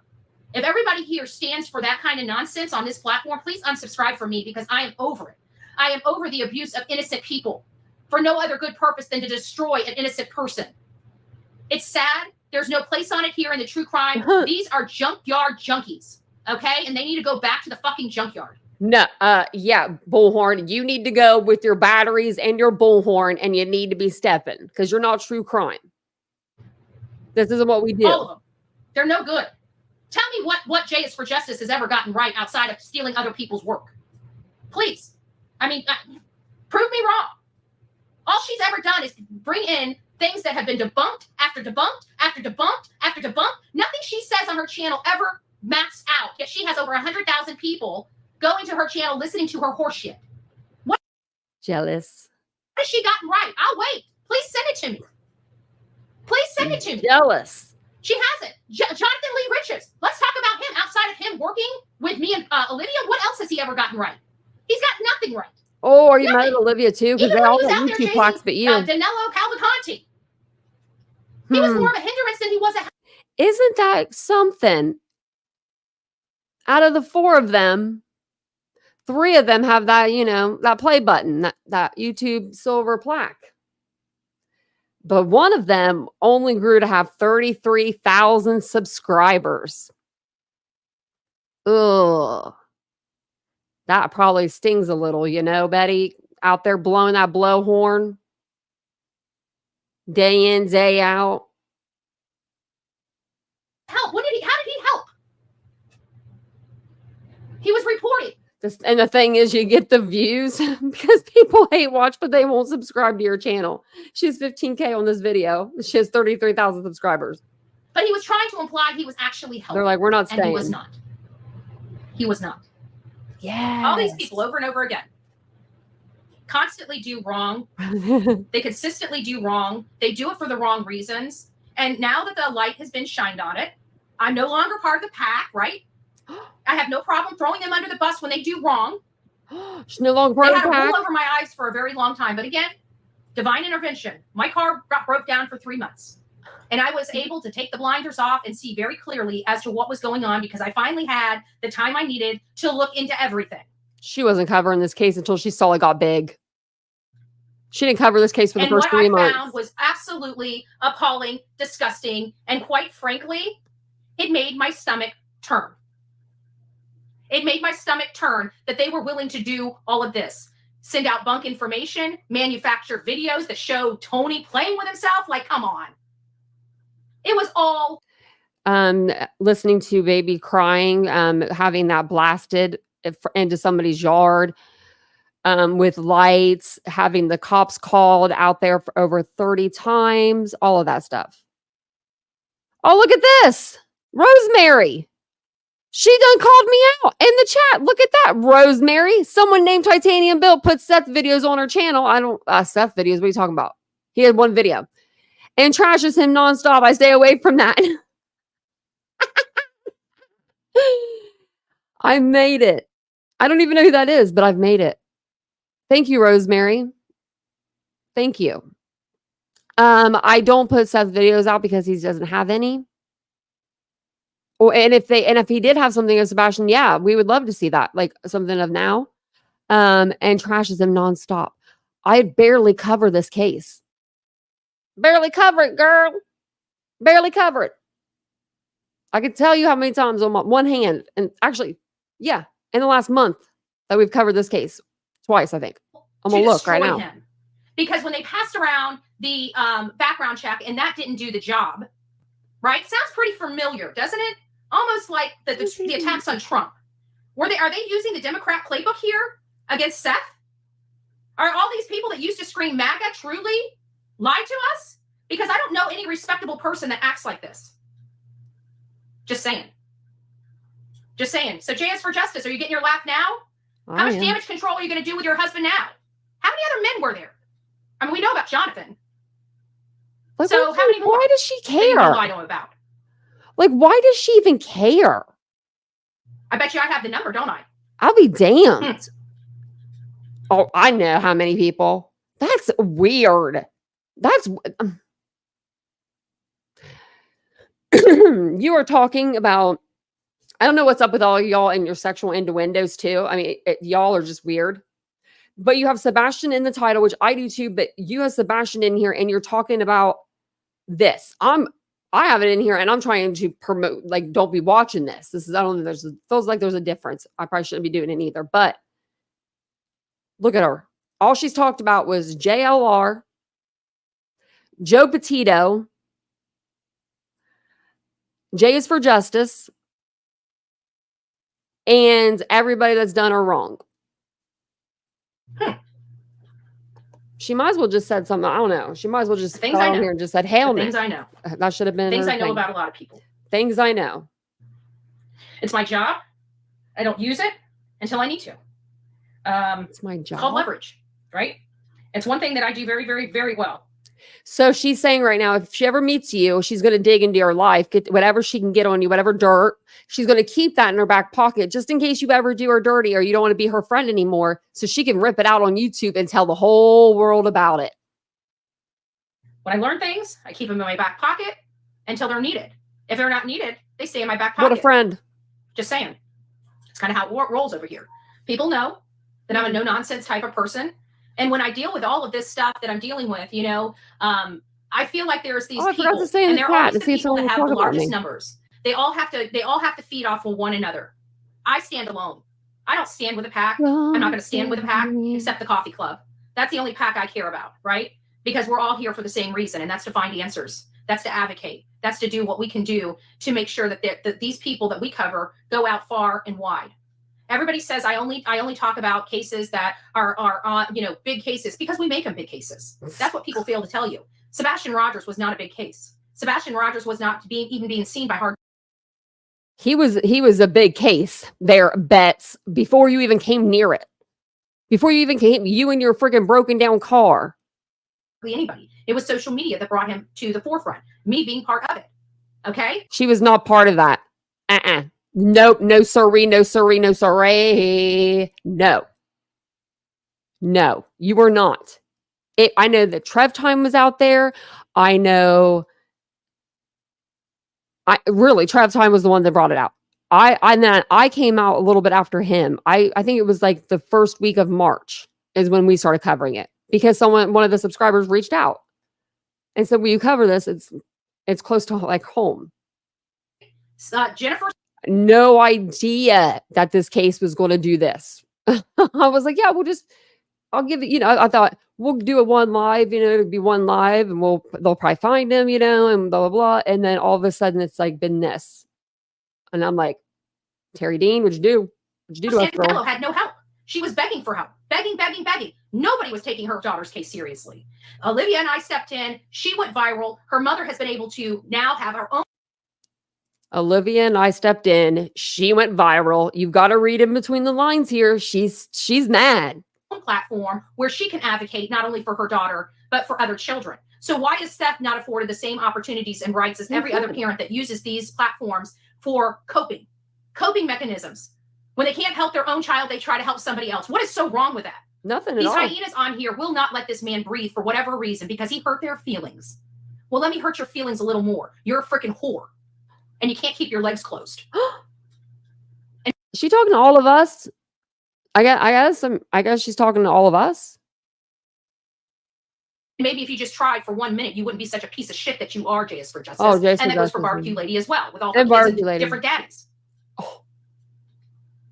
If everybody here stands for that kind of nonsense on this platform, please unsubscribe from me because I am over it. I am over the abuse of innocent people for no other good purpose than to destroy an innocent person. It's sad. There's no place on it here in the true crime. These are junkyard junkies, okay? And they need to go back to the fucking junkyard. No, yeah, bullhorn. You need to go with your batteries and your bullhorn, and you need to be stepping because you're not true crime. This isn't what we do. All of them. They're no good. Tell me what J is for Justice has ever gotten right outside of stealing other people's work. Please. I mean, prove me wrong. All she's ever done is bring in things that have been debunked after debunked after debunked after debunked. Nothing she says on her channel ever maps out. Yet she has over 100,000 people going to her channel, listening to her horseshit. What? Jealous. What has she gotten right? I'll wait. Please send it to me. Please send it to me. Jealous. She has it. Jonathan Lee Riches. Let's talk about him outside of him working with me and Olivia. What else has he ever gotten right? He's got nothing right. Oh, are you mad at Olivia too? Because they all got YouTube plaques but you. Danilo Cavalcanti. He was more of a hindrance than he was a... Isn't that something? Out of the four of them, 3 of them have that, that play button, that YouTube silver plaque. But one of them only grew to have 33,000 subscribers. Ugh. That probably stings a little, Betty, out there blowing that blowhorn. Day in, day out. Help. How did he help? He was reporting. And the thing is, you get the views because people hate watch, but they won't subscribe to your channel. She has 15K on this video. She has 33,000 subscribers. But he was trying to imply he was actually helping. They're like, we're not staying. And he was not. He was not. Yeah. All these people over and over again constantly do wrong. They consistently do wrong. They do it for the wrong reasons. And now that the light has been shined on it, I'm no longer part of the pack, right? I have no problem throwing them under the bus when they do wrong. She's no longer part of the pack. They had a wool over my eyes for a very long time. But again, Divine intervention. My car broke down for 3 months. And I was able to take the blinders off and see very clearly as to what was going on because I finally had the time I needed to look into everything. She wasn't covering this case until she saw it got big. She didn't cover this case for the first 3 months. And what I found was absolutely appalling, disgusting, and quite frankly, it made my stomach turn. It made my stomach turn that they were willing to do all of this. Send out bunk information, manufacture videos that show Tony playing with himself. Like, come on. It was all. Listening to baby crying, having that blasted into somebody's yard, with lights, having the cops called out there for over 30 times, all of that stuff. Oh, look at this. Rosemary. She done called me out in the chat. Look at that, Rosemary. Someone named Titanium Bill put Seth videos on her channel. Seth videos, what are you talking about? He had one video. And trashes him nonstop. I stay away from that. I made it. I don't even know who that is, but I've made it. Thank you, Rosemary. Thank you. I don't put Seth videos out because he doesn't have any. And if he did have something of Sebastian, yeah, we would love to see that, like something of now. And trashes him nonstop. I barely cover this case. Barely cover it, girl. Barely cover it. I could tell you how many times on one hand, and actually, yeah, in the last month that we've covered this case twice, I think. I'm gonna look right now. Him. Because when they passed around the background check and that didn't do the job, right? Sounds pretty familiar, doesn't it? Almost like the attacks on Trump. Are they using the Democrat playbook here against Seth? Are all these people that used to scream MAGA truly lied to us? Because I don't know any respectable person that acts like this. Just saying. Just saying. So JS for Justice, are you getting your laugh now? How much damage control are you going to do with your husband now? How many other men were there? I mean, we know about Jonathan. Like, so how many more? Why does she care? I know about. Like, why does she even care? I bet you I have the number, don't I? I'll be damned. Oh, I know how many people. That's weird. That's you are talking about. I don't know what's up with all y'all and your sexual innuendos too. I mean, y'all are just weird. But you have Sebastian in the title, which I do too. But you have Sebastian in here, and you're talking about this. I have it in here, and I'm trying to promote. Like, don't be watching this. This is. I don't. Feels like there's a difference. I probably shouldn't be doing it either. But look at her. All she's talked about was JLR, Joe Petito, J is for Justice, and everybody that's done her wrong. She might as well just said something. I don't know. She might as well just come on here and just said, "Hell no." Things I know. That should have been things I know about a lot of people. Things I know. It's my job. I don't use it until I need to. It's my job. It's called leverage, right? It's one thing that I do very, very, very well. So she's saying right now, if she ever meets you, she's going to dig into your life, get whatever she can get on you, whatever dirt. She's going to keep that in her back pocket just in case you ever do her dirty or you don't want to be her friend anymore, so she can rip it out on YouTube and tell the whole world about it. When I learn things, I keep them in my back pocket until they're needed. If they're not needed, they stay in my back pocket. What a friend. Just saying. It's kind of how it rolls over here. People know that I'm a no-nonsense type of person. And when I deal with all of this stuff that I'm dealing with, you know, I feel like there's these people, and they're always the people that have the largest numbers. They all have to feed off of one another. I stand alone. I don't stand with a pack. I'm not going to stand with a pack except the coffee club. That's the only pack I care about, right? Because we're all here for the same reason, and that's to find answers. That's to advocate. That's to do what we can do to make sure that these people that we cover go out far and wide. Everybody says I only talk about cases that are big cases because we make them big cases. That's what people fail to tell you. Sebastian Rogers was not a big case. Sebastian Rogers was not even being seen by hard. He was a big case there, Bets, before you even came near it. Before you even came, you and your freaking broken down car. Anybody. It was social media that brought him to the forefront. Me being part of it. Okay? She was not part of that. Nope. No siree. No siree. No siree. No. No, you were not. I know that Trev Time was out there. I know. Trev Time was the one that brought it out. And then I came out a little bit after him. I think it was like the first week of March is when we started covering it because one of the subscribers reached out and said, "Will you cover this? It's close to like home." Jennifer, no idea that this case was going to do this. I was like, "Yeah, I'll give it." I thought we'll do a one live. It'll be one live, and they'll probably find him. And blah blah blah. And then all of a sudden, it's like been this. And I'm like, Terry Dean, what'd you do? What'd you do to us, girl? Had no help. She was begging for help. Begging. Nobody was taking her daughter's case seriously. Olivia and I stepped in. She went viral. Her mother has been able to now have her own. Olivia and I stepped in. She went viral. You've got to read in between the lines here. She's mad. Platform where she can advocate not only for her daughter, but for other children. So why is Seth not afforded the same opportunities and rights as every other parent that uses these platforms for coping mechanisms? When they can't help their own child, they try to help somebody else. What is so wrong with that? Nothing at all. These hyenas on here will not let this man breathe for whatever reason because he hurt their feelings. Well, let me hurt your feelings a little more. You're a freaking whore, and you can't keep your legs closed. Is she talking to all of us? I guess she's talking to all of us. Maybe if you just tried for 1 minute, you wouldn't be such a piece of shit that you are, JS for Justice. Oh, JS and that goes for Barbecue Lady as well, with all her kids and different daddies. Oh.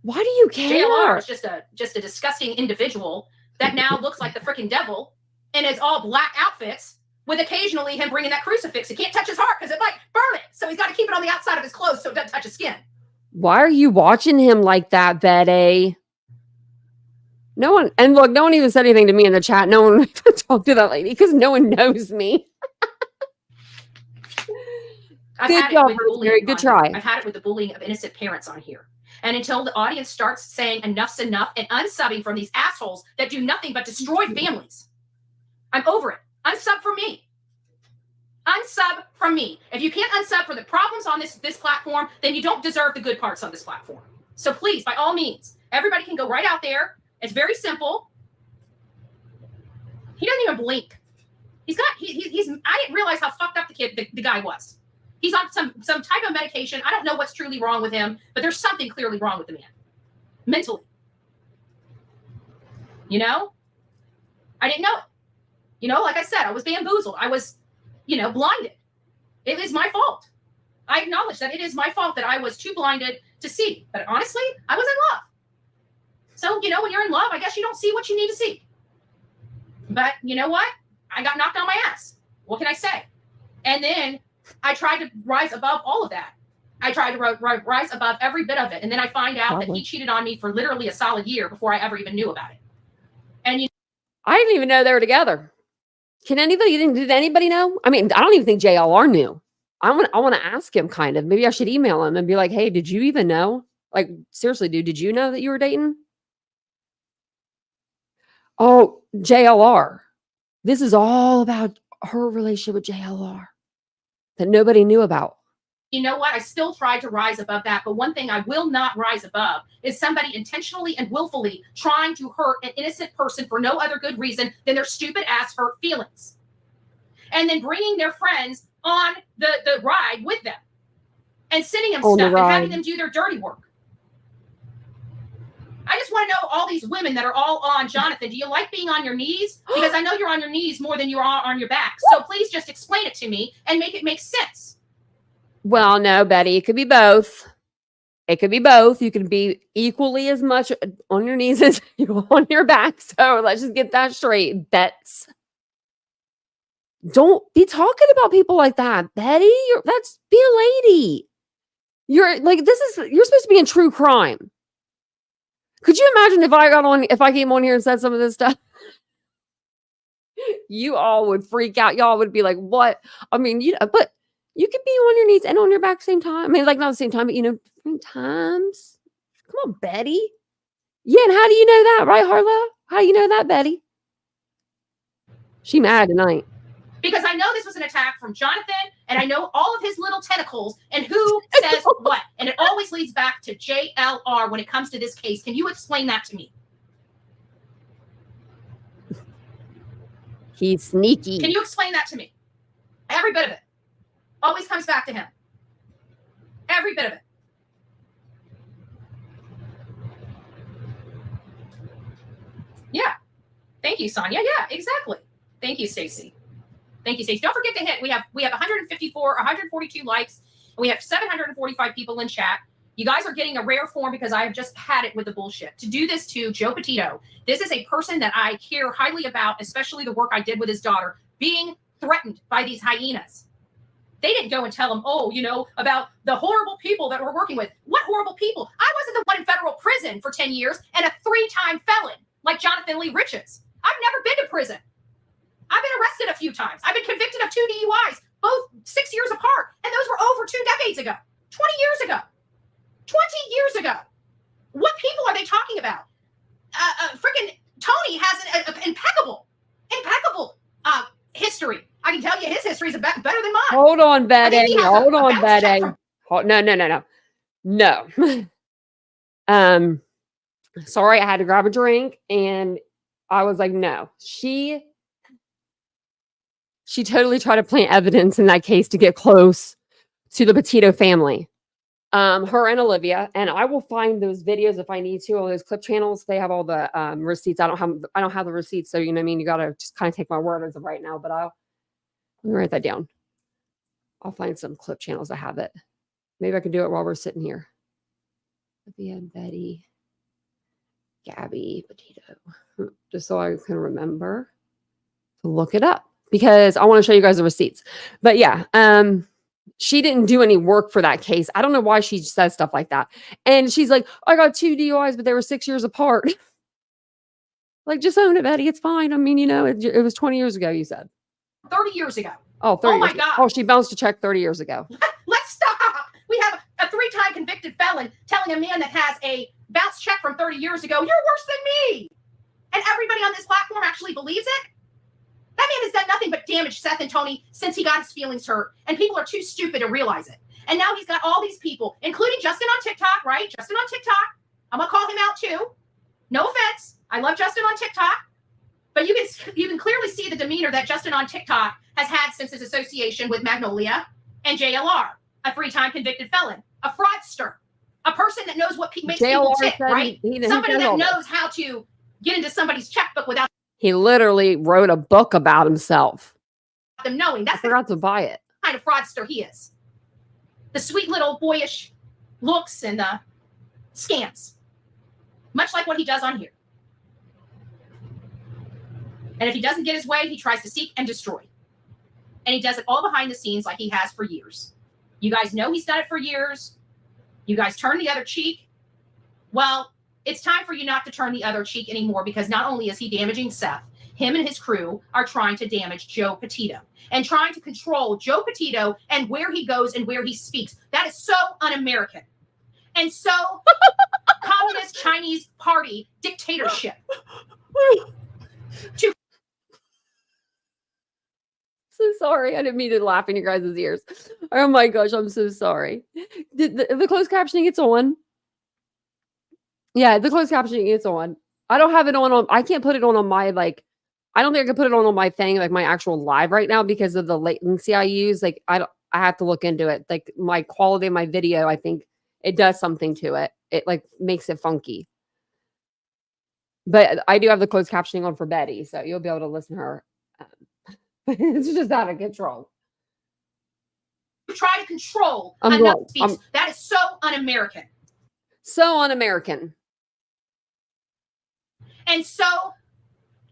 Why do you care? JLR is just a disgusting individual that now looks like the freaking devil and is all black outfits with occasionally him bringing that crucifix. He can't touch his heart because it might burn it. So he's got to keep it on the outside of his clothes so it doesn't touch his skin. Why are you watching him like that, Betty? No one even said anything to me in the chat. No one talked to that lady because no one knows me. Good job, Rosemary. Good try. I've had it with the bullying of innocent parents on here. And until the audience starts saying enough's enough and unsubbing from these assholes that do nothing but destroy families, I'm over it. Unsub from me. Unsub from me. If you can't unsub for the problems on this platform, then you don't deserve the good parts on this platform. So please, by all means, everybody can go right out there. It's very simple. He doesn't even blink. He's I didn't realize how fucked up the guy was. He's on some type of medication. I don't know what's truly wrong with him, but there's something clearly wrong with the man. Mentally. I didn't know it. Like I said, I was bamboozled. I was, blinded. It is my fault. I acknowledge that it is my fault that I was too blinded to see. But honestly, I was in love. So, when you're in love, I guess you don't see what you need to see. But you know what? I got knocked on my ass. What can I say? And then I tried to rise above all of that. I tried to rise above every bit of it. And then I find out that he cheated on me for literally a solid year before I ever even knew about it. And I didn't even know they were together. Did anybody know? I mean, I don't even think JLR knew. I want to ask him kind of. Maybe I should email him and be like, hey, did you even know? Like, seriously, dude, did you know that you were dating? Oh, JLR. This is all about her relationship with JLR that nobody knew about. You know what? I still tried to rise above that. But one thing I will not rise above is somebody intentionally and willfully trying to hurt an innocent person for no other good reason than their stupid ass hurt feelings. And then bringing their friends on the ride with them and sending them stuff and having them do their dirty work. I just want to know all these women that are all on Jonathan. Do you like being on your knees? Because I know you're on your knees more than you are on your back. So please just explain it to me and make it make sense. Well, no, Betty, it could be both. It could be both. You can be equally as much on your knees as you on your back. So let's just get that straight. Bets. Don't be talking about people like that, Betty. Be a lady. You're supposed to be in true crime. Could you imagine if I came on here and said some of this stuff? You all would freak out. Y'all would be like, what? I mean, but you could be on your knees and on your back at the same time. I mean, like not the same time, but different times. Come on, Betty. Yeah, and how do you know that, right, Harlow? How do you know that, Betty? She mad tonight. Because I know this was an attack from Jonathan, and I know all of his little tentacles and who says what. And it always leads back to JLR when it comes to this case. Can you explain that to me? He's sneaky. Can you explain that to me? Every bit of it. Always comes back to him. Every bit of it. Yeah. Thank you, Sonia. Yeah, exactly. Thank you, Stacy. Thank you, Stacy. Don't forget to hit. We have 142 likes, and we have 745 people in chat. You guys are getting a rare form because I have just had it with the bullshit. To do this to Joe Petito, this is a person that I care highly about, especially the work I did with his daughter, being threatened by these hyenas. They didn't go and tell him, oh, you know, about the horrible people that we're working with. What horrible people? I wasn't the one in federal prison for 10 years and a 3-time felon like Jonathan Lee Riches. I've never been to prison. I've been arrested a few times. I've been convicted of 2 DUIs, both 6 years apart. And those were over 2 decades ago, 20 years ago. 20 years ago. What people are they talking about? Freaking Tony has an impeccable history. I can tell you his history is better than mine. Hold on, Betty. Hold on, Betty. No. Sorry, I had to grab a drink and I was like, no. She totally tried to plant evidence in that case to get close to the Petito family. Her and Olivia, and I will find those videos if I need to. All those clip channels, they have all the receipts. I don't have the receipts, so you know what I mean. You gotta just kind of take my word as of right now. But let me write that down. I'll find some clip channels that have it. Maybe I can do it while we're sitting here. Olivia, Betty, Gabby, Petito, just so I can remember to look it up because I want to show you guys the receipts. But yeah, she didn't do any work for that case. I don't know why she says stuff like that. And she's like, I got 2 DUIs, but they were 6 years apart. Like, just own it, Betty. It's fine. I mean, you know, it was 20 years ago, you said. 30 years ago. Oh, 30 oh my years God. Ago. Oh, she bounced a check 30 years ago. Let's stop. We have a 3-time convicted felon telling a man that has a bounce check from 30 years ago, you're worse than me. And everybody on this platform actually believes it. That man has done nothing but damage Seth and Tony since he got his feelings hurt. And people are too stupid to realize it. And now he's got all these people, including Justin on TikTok, right? Justin on TikTok. I'm going to call him out too. No offense. I love Justin on TikTok. But you can clearly see the demeanor that Justin on TikTok has had since his association with Magnolia and JLR, a 3-time convicted felon, a fraudster, a person that knows what makes people tick, right? Somebody that knows how to get into somebody's checkbook without. He literally wrote a book about himself. Them knowing that's I forgot to buy it. Kind of fraudster he is. The sweet little boyish looks and the scams, much like what he does on here. And if he doesn't get his way, he tries to seek and destroy. And he does it all behind the scenes like he has for years. You guys know he's done it for years. You guys turn the other cheek. Well, it's time for you not to turn the other cheek anymore because not only is he damaging Seth, him and his crew are trying to damage Joe Petito and trying to control Joe Petito and where he goes and where he speaks. That is so un-American. And so Communist Chinese Party dictatorship. So sorry. I didn't mean to laugh in your guys' ears. Oh my gosh, I'm so sorry. The closed captioning, it's on. Yeah, the closed captioning, it's on. I don't have it on. I can't put it on my, like, I don't think I can put it on my thing, like my actual live right now because of the latency I use. Like, I have to look into it. Like, my quality of my video, I think it does something to it. It, like, makes it funky. But I do have the closed captioning on for Betty, so you'll be able to listen to her. It's just out of control. Try to control another speech. That is so un-American. So un-American. And so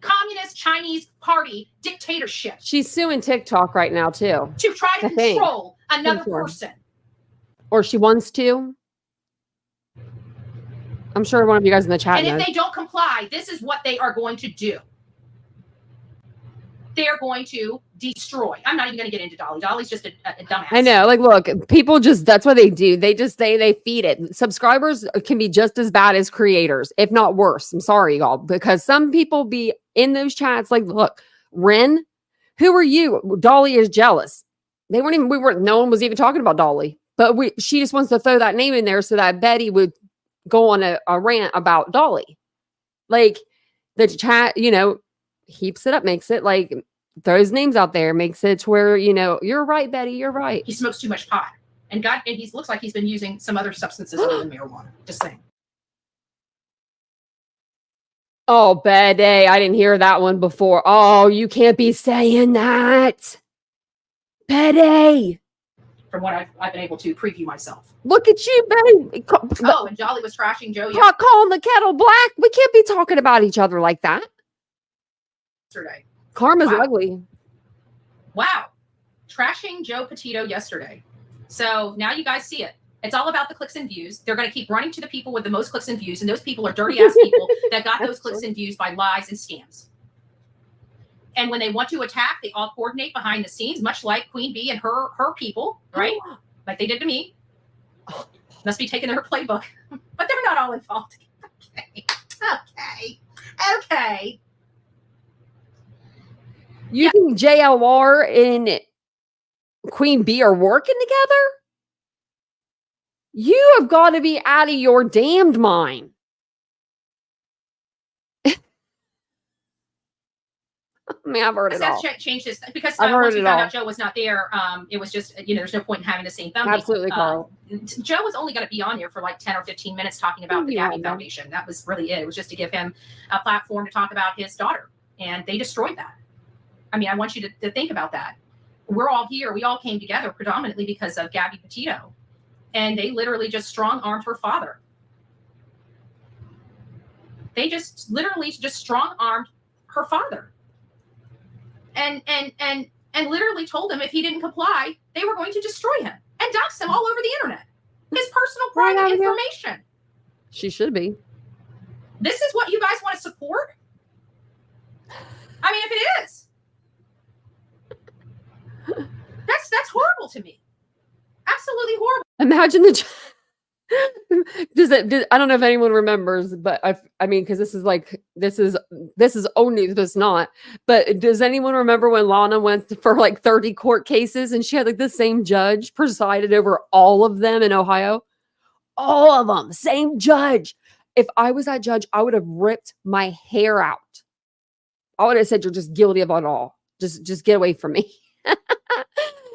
Communist Chinese Party dictatorship. She's suing TikTok right now, too. To try to control another person. Or she wants to. I'm sure one of you guys in the chat knows. And if they don't comply, this is what they are going to do. They're going to destroy. I'm not even going to get into Dolly. Dolly's just a dumbass. I know. Like, look, people just, that's what they do. They just, they feed it. Subscribers can be just as bad as creators, if not worse. I'm sorry, y'all, because some people be in those chats like, look, Ren, who are you? Dolly is jealous. No one was even talking about Dolly, but she just wants to throw that name in there so that Betty would go on a rant about Dolly. Like, the chat, you know, heaps it up, makes it like throws names out there, makes it to where, you know, you're right, Betty, you're right. He smokes too much pot. And he looks like he's been using some other substances other than marijuana. Just saying. Oh, Betty, I didn't hear that one before. Oh, you can't be saying that. Betty. From what I've been able to preview myself. Look at you, Betty. Oh, and Jolly was trashing Joe calling the kettle black. We can't be talking about each other like that. Yesterday. Karma's ugly. Wow. Trashing Joe Petito yesterday. So now you guys see it. It's all about the clicks and views. They're going to keep running to the people with the most clicks and views. And those people are dirty ass people that got those clicks and views by lies and scams. And when they want to attack, they all coordinate behind the scenes, much like Queen Bee and her people, right? Like they did to me. Must be taking their playbook. But they're not all involved. Okay. You think JLR and Queen Bee are working together? You have got to be out of your damned mind. I mean, I've heard it all. Seth changed his because once we found out Joe was not there, it was just, you know, there's no point in having the same thumbnail. Absolutely, Carl. Joe was only going to be on there for like 10 or 15 minutes talking about the Gabby Foundation. That was really it. It was just to give him a platform to talk about his daughter, and they destroyed that. I mean, I want you to think about that. We're all here. We all came together predominantly because of Gabby Petito, and they literally just strong-armed her father. They just literally just strong-armed her father. And literally told him if he didn't comply, they were going to destroy him and dox him all over the internet. His personal private information. She should be. This is what you guys want to support? I mean, if it is, that's horrible to me. Absolutely horrible. Imagine the. I don't know if anyone remembers, but I mean, because this is old news, but it's not. But does anyone remember when Lana went for like 30 court cases and she had like the same judge presided over all of them in Ohio? All of them, same judge. If I was that judge, I would have ripped my hair out. I would have said, you're just guilty of it all. Just get away from me.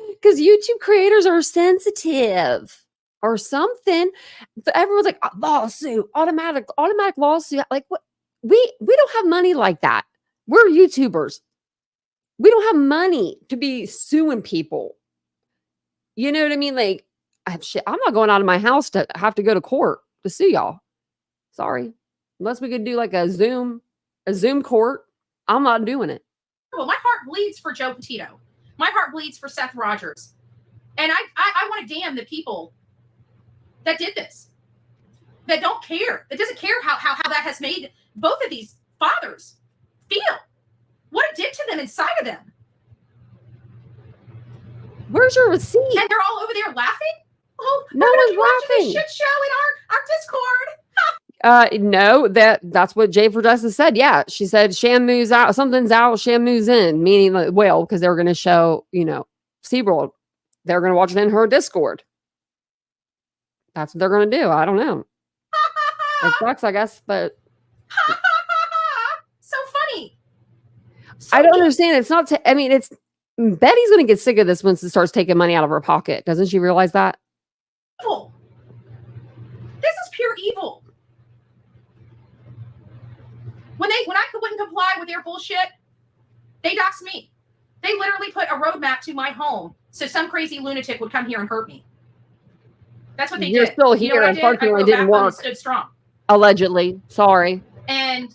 Because YouTube creators are sensitive. Or something. But everyone's like, lawsuit, automatic lawsuit. Like, what? We don't have money like that. We're YouTubers. We don't have money to be suing people. You know what I mean? Like, I'm not going out of my house to have to go to court to sue y'all. Sorry. Unless we could do like a Zoom court. I'm not doing it. Well, my heart bleeds for Joe Petito. My heart bleeds for Seth Rogers. And I want to damn the people that did this, that don't care, that doesn't care how that has made both of these fathers feel, what it did to them inside of them. Where's your receipt? And they're all over there laughing. Oh, no one's laughing. This shit show in our Discord. No, that's what Jay for Justice said. Yeah, she said Shamu's out, something's out, Shamu's in, meaning like, well, because they were going to show, you know, SeaWorld. They're going to watch it in her Discord. That's what they're going to do. I don't know. It sucks, I guess, but. So funny. I don't understand. It's not, I mean, it's, Betty's going to get sick of this once it starts taking money out of her pocket. Doesn't she realize that? Evil. This is pure evil. When I wouldn't comply with their bullshit, they doxed me. They literally put a roadmap to my home so some crazy lunatic would come here and hurt me. That's what they did. You're still here. Unfortunately, it didn't work. Stood strong. Allegedly. Sorry. And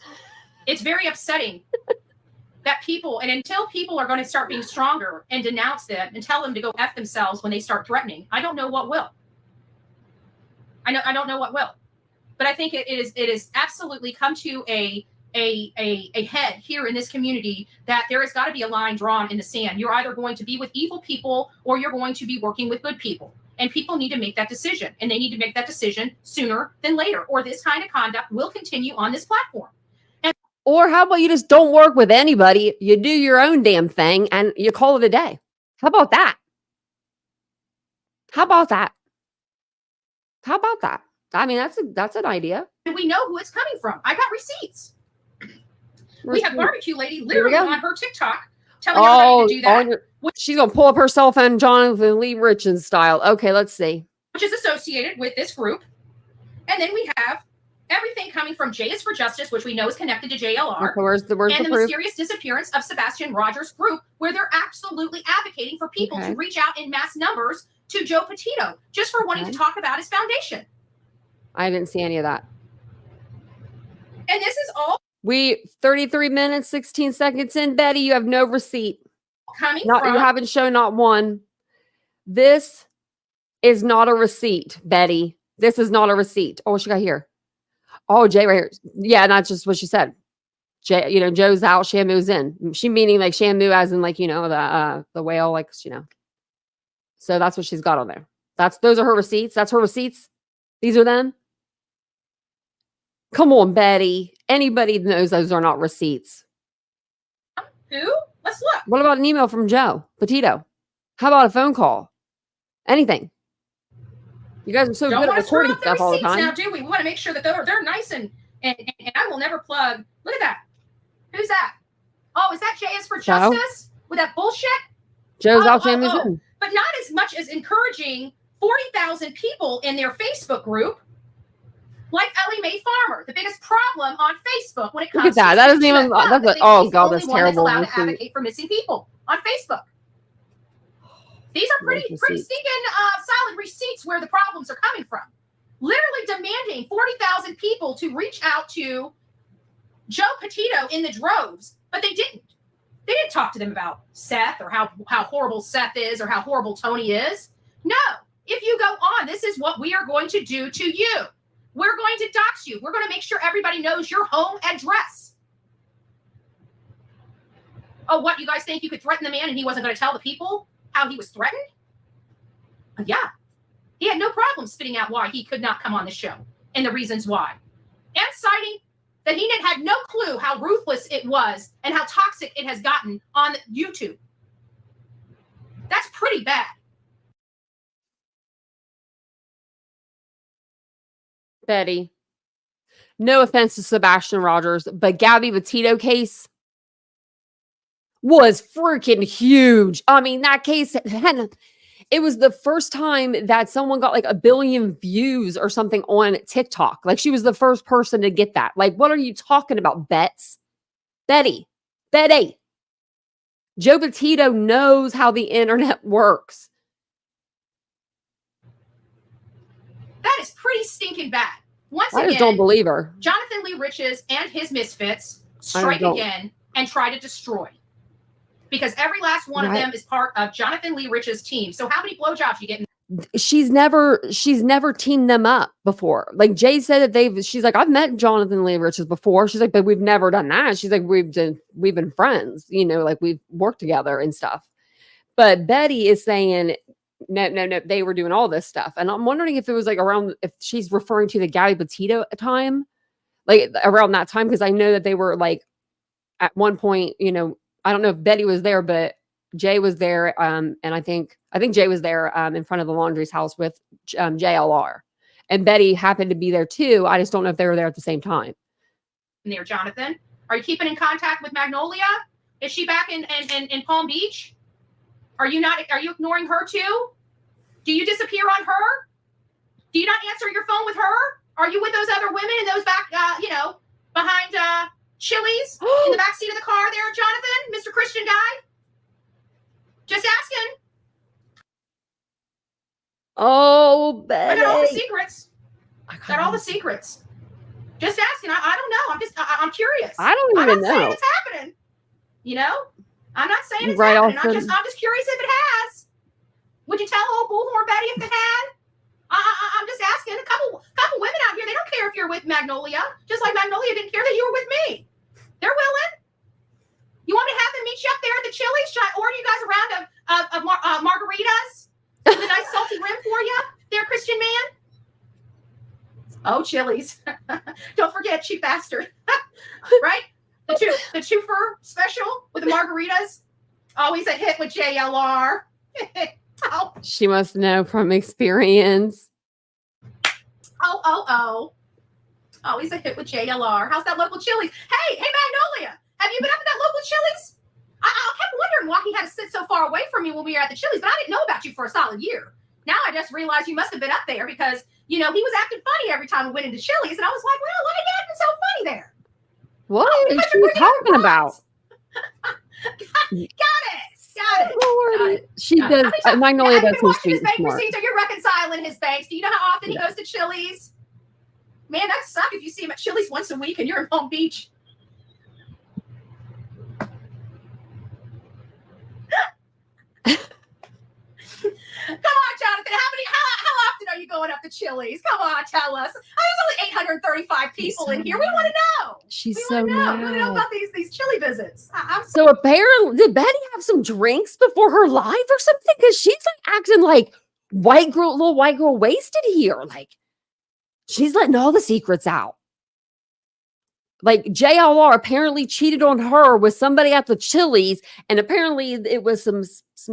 it's very upsetting that people, and until people are going to start being stronger and denounce them and tell them to go F themselves when they start threatening, I don't know what will. I don't know what will. But I think it is absolutely come to a head here in this community that there has got to be a line drawn in the sand. You're either going to be with evil people or you're going to be working with good people. And people need to make that decision. And they need to make that decision sooner than later, or this kind of conduct will continue on this platform. Or how about you just don't work with anybody? You do your own damn thing and you call it a day. How about that? How about that? How about that? I mean, that's an idea. And we know who it's coming from. I got receipts. We have Barbecue Lady literally on her TikTok telling everybody to do that. She's going to pull up her cell phone, Jonathan Lee Richens style. Okay, let's see. Which is associated with this group. And then we have everything coming from J is for Justice, which we know is connected to JLR. Okay, where's the mysterious disappearance of Sebastian Rogers' group, where they're absolutely advocating for people to reach out in mass numbers to Joe Petito just for wanting to talk about his foundation. I didn't see any of that. And this is all 33 minutes, 16 seconds in. Betty, you have no receipt. You haven't shown not one. This is not a receipt, Betty. This is not a receipt. Oh, what she got here? Oh, Jay right here. Yeah, that's just what she said. Jay, Joe's out, Shamu's in. She meaning like Shamu as in like, the whale, like, So that's what she's got on there. Those are her receipts. That's her receipts. These are them. Come on, Betty. Anybody knows those are not receipts. Who? Let's look. What about an email from Joe Petito? How about a phone call? Anything. You guys are so good at recording stuff all the time. Now, do we? We want to make sure that they're nice and I will never plug. Look at that. Who's that? Oh, is that J is for Justice with that bullshit? Joe's out, Shamu's in. But not as much as encouraging 40,000 people in their Facebook group, like Ellie Mae Farmer. The biggest problem on Facebook when it comes to that doesn't even. Oh God, that's terrible. Allowed to advocate for missing people on Facebook. These are pretty stinking solid receipts where the problems are coming from. Literally demanding 40,000 people to reach out to Joe Petito in the droves, but they didn't. They didn't talk to them about Seth or how horrible Seth is or how horrible Tony is. No. If you go on, this is what we are going to do to you. We're going to dox you. We're going to make sure everybody knows your home address. Oh, what? You guys think you could threaten the man and he wasn't going to tell the people how he was threatened? Yeah. He had no problem spitting out why he could not come on the show and the reasons why. And citing that he had no clue how ruthless it was and how toxic it has gotten on YouTube. That's pretty bad. Betty, no offense to Sebastian Rogers, but Gabby Petito case was freaking huge. I mean, that case, it was the first time that someone got like 1 billion views or something on TikTok. Like she was the first person to get that. Like, what are you talking about, Betty. Joe Petito knows how the internet works. That is pretty stinking bad. Once I again, just don't believe her. Jonathan Lee Richens and his misfits strike again and try to destroy. Because every last one of them is part of Jonathan Lee Richens' team. So how many blowjobs you getting? She's never teamed them up before. Like Jay said that she's like, I've met Jonathan Lee Richens before. She's like, but we've never done that. She's like, we've been friends, like we've worked together and stuff. But Betty is saying, no, they were doing all this stuff. And I'm wondering if it was like if she's referring to the Gabby Petito time, like around that time, because I know that they were like at one point, I don't know if Betty was there, but Jay was there. And I think Jay was there in front of the laundry's house with JLR. And Betty happened to be there too. I just don't know if they were there at the same time. Near Jonathan. Are you keeping in contact with Magnolia? Is she back in Palm Beach? Are you ignoring her too? Do you disappear on her? Do you not answer your phone with her? Are you with those other women in those back, behind Chili's in the back seat of the car there, Jonathan, Mr. Christian guy? Just asking. Oh, Betty. I got all the secrets. Got all the secrets. Just asking. I don't know. I'm curious. I don't even know. I'm not saying it's happening. I'm not saying it's happening. I'm just curious if it has. Would you tell old Bullhorn Betty if it had? I'm just asking. A couple women out here, they don't care if you're with Magnolia, just like Magnolia didn't care that you were with me. They're willing. You want me to have them meet you up there at the Chili's? Should I order you guys a round of margaritas with a nice salty rim for you there, Christian man? Oh, Chili's. Don't forget, cheap bastard. Right? The twofer special with the margaritas. Always a hit with JLR. Oh. She must know from experience. Oh. Always a hit with JLR. How's that local Chili's? Hey, Magnolia. Have you been up at that local Chili's? I kept wondering why he had to sit so far away from me when we were at the Chili's, but I didn't know about you for a solid year. Now I just realized you must have been up there because, he was acting funny every time we went into Chili's. And I was like, well, why are you acting so funny there? What is she talking about? Got it. She does. Magnolia does some street bank smart. receipts, or you're reconciling his banks. Do you know how often he goes to Chili's? Man, that sucks if you see him at Chili's once a week and you're in Palm Beach. Come on, Jonathan. How often are you going up to Chili's? Come on, tell us. There's only 835 people in here. We want to know. She's We so want to mad. know about these Chili visits. So apparently, did Betty have some drinks before her live or something? Because she's like acting like little white girl wasted here. Like she's letting all the secrets out. Like JLR apparently cheated on her with somebody at the Chili's, and apparently it was some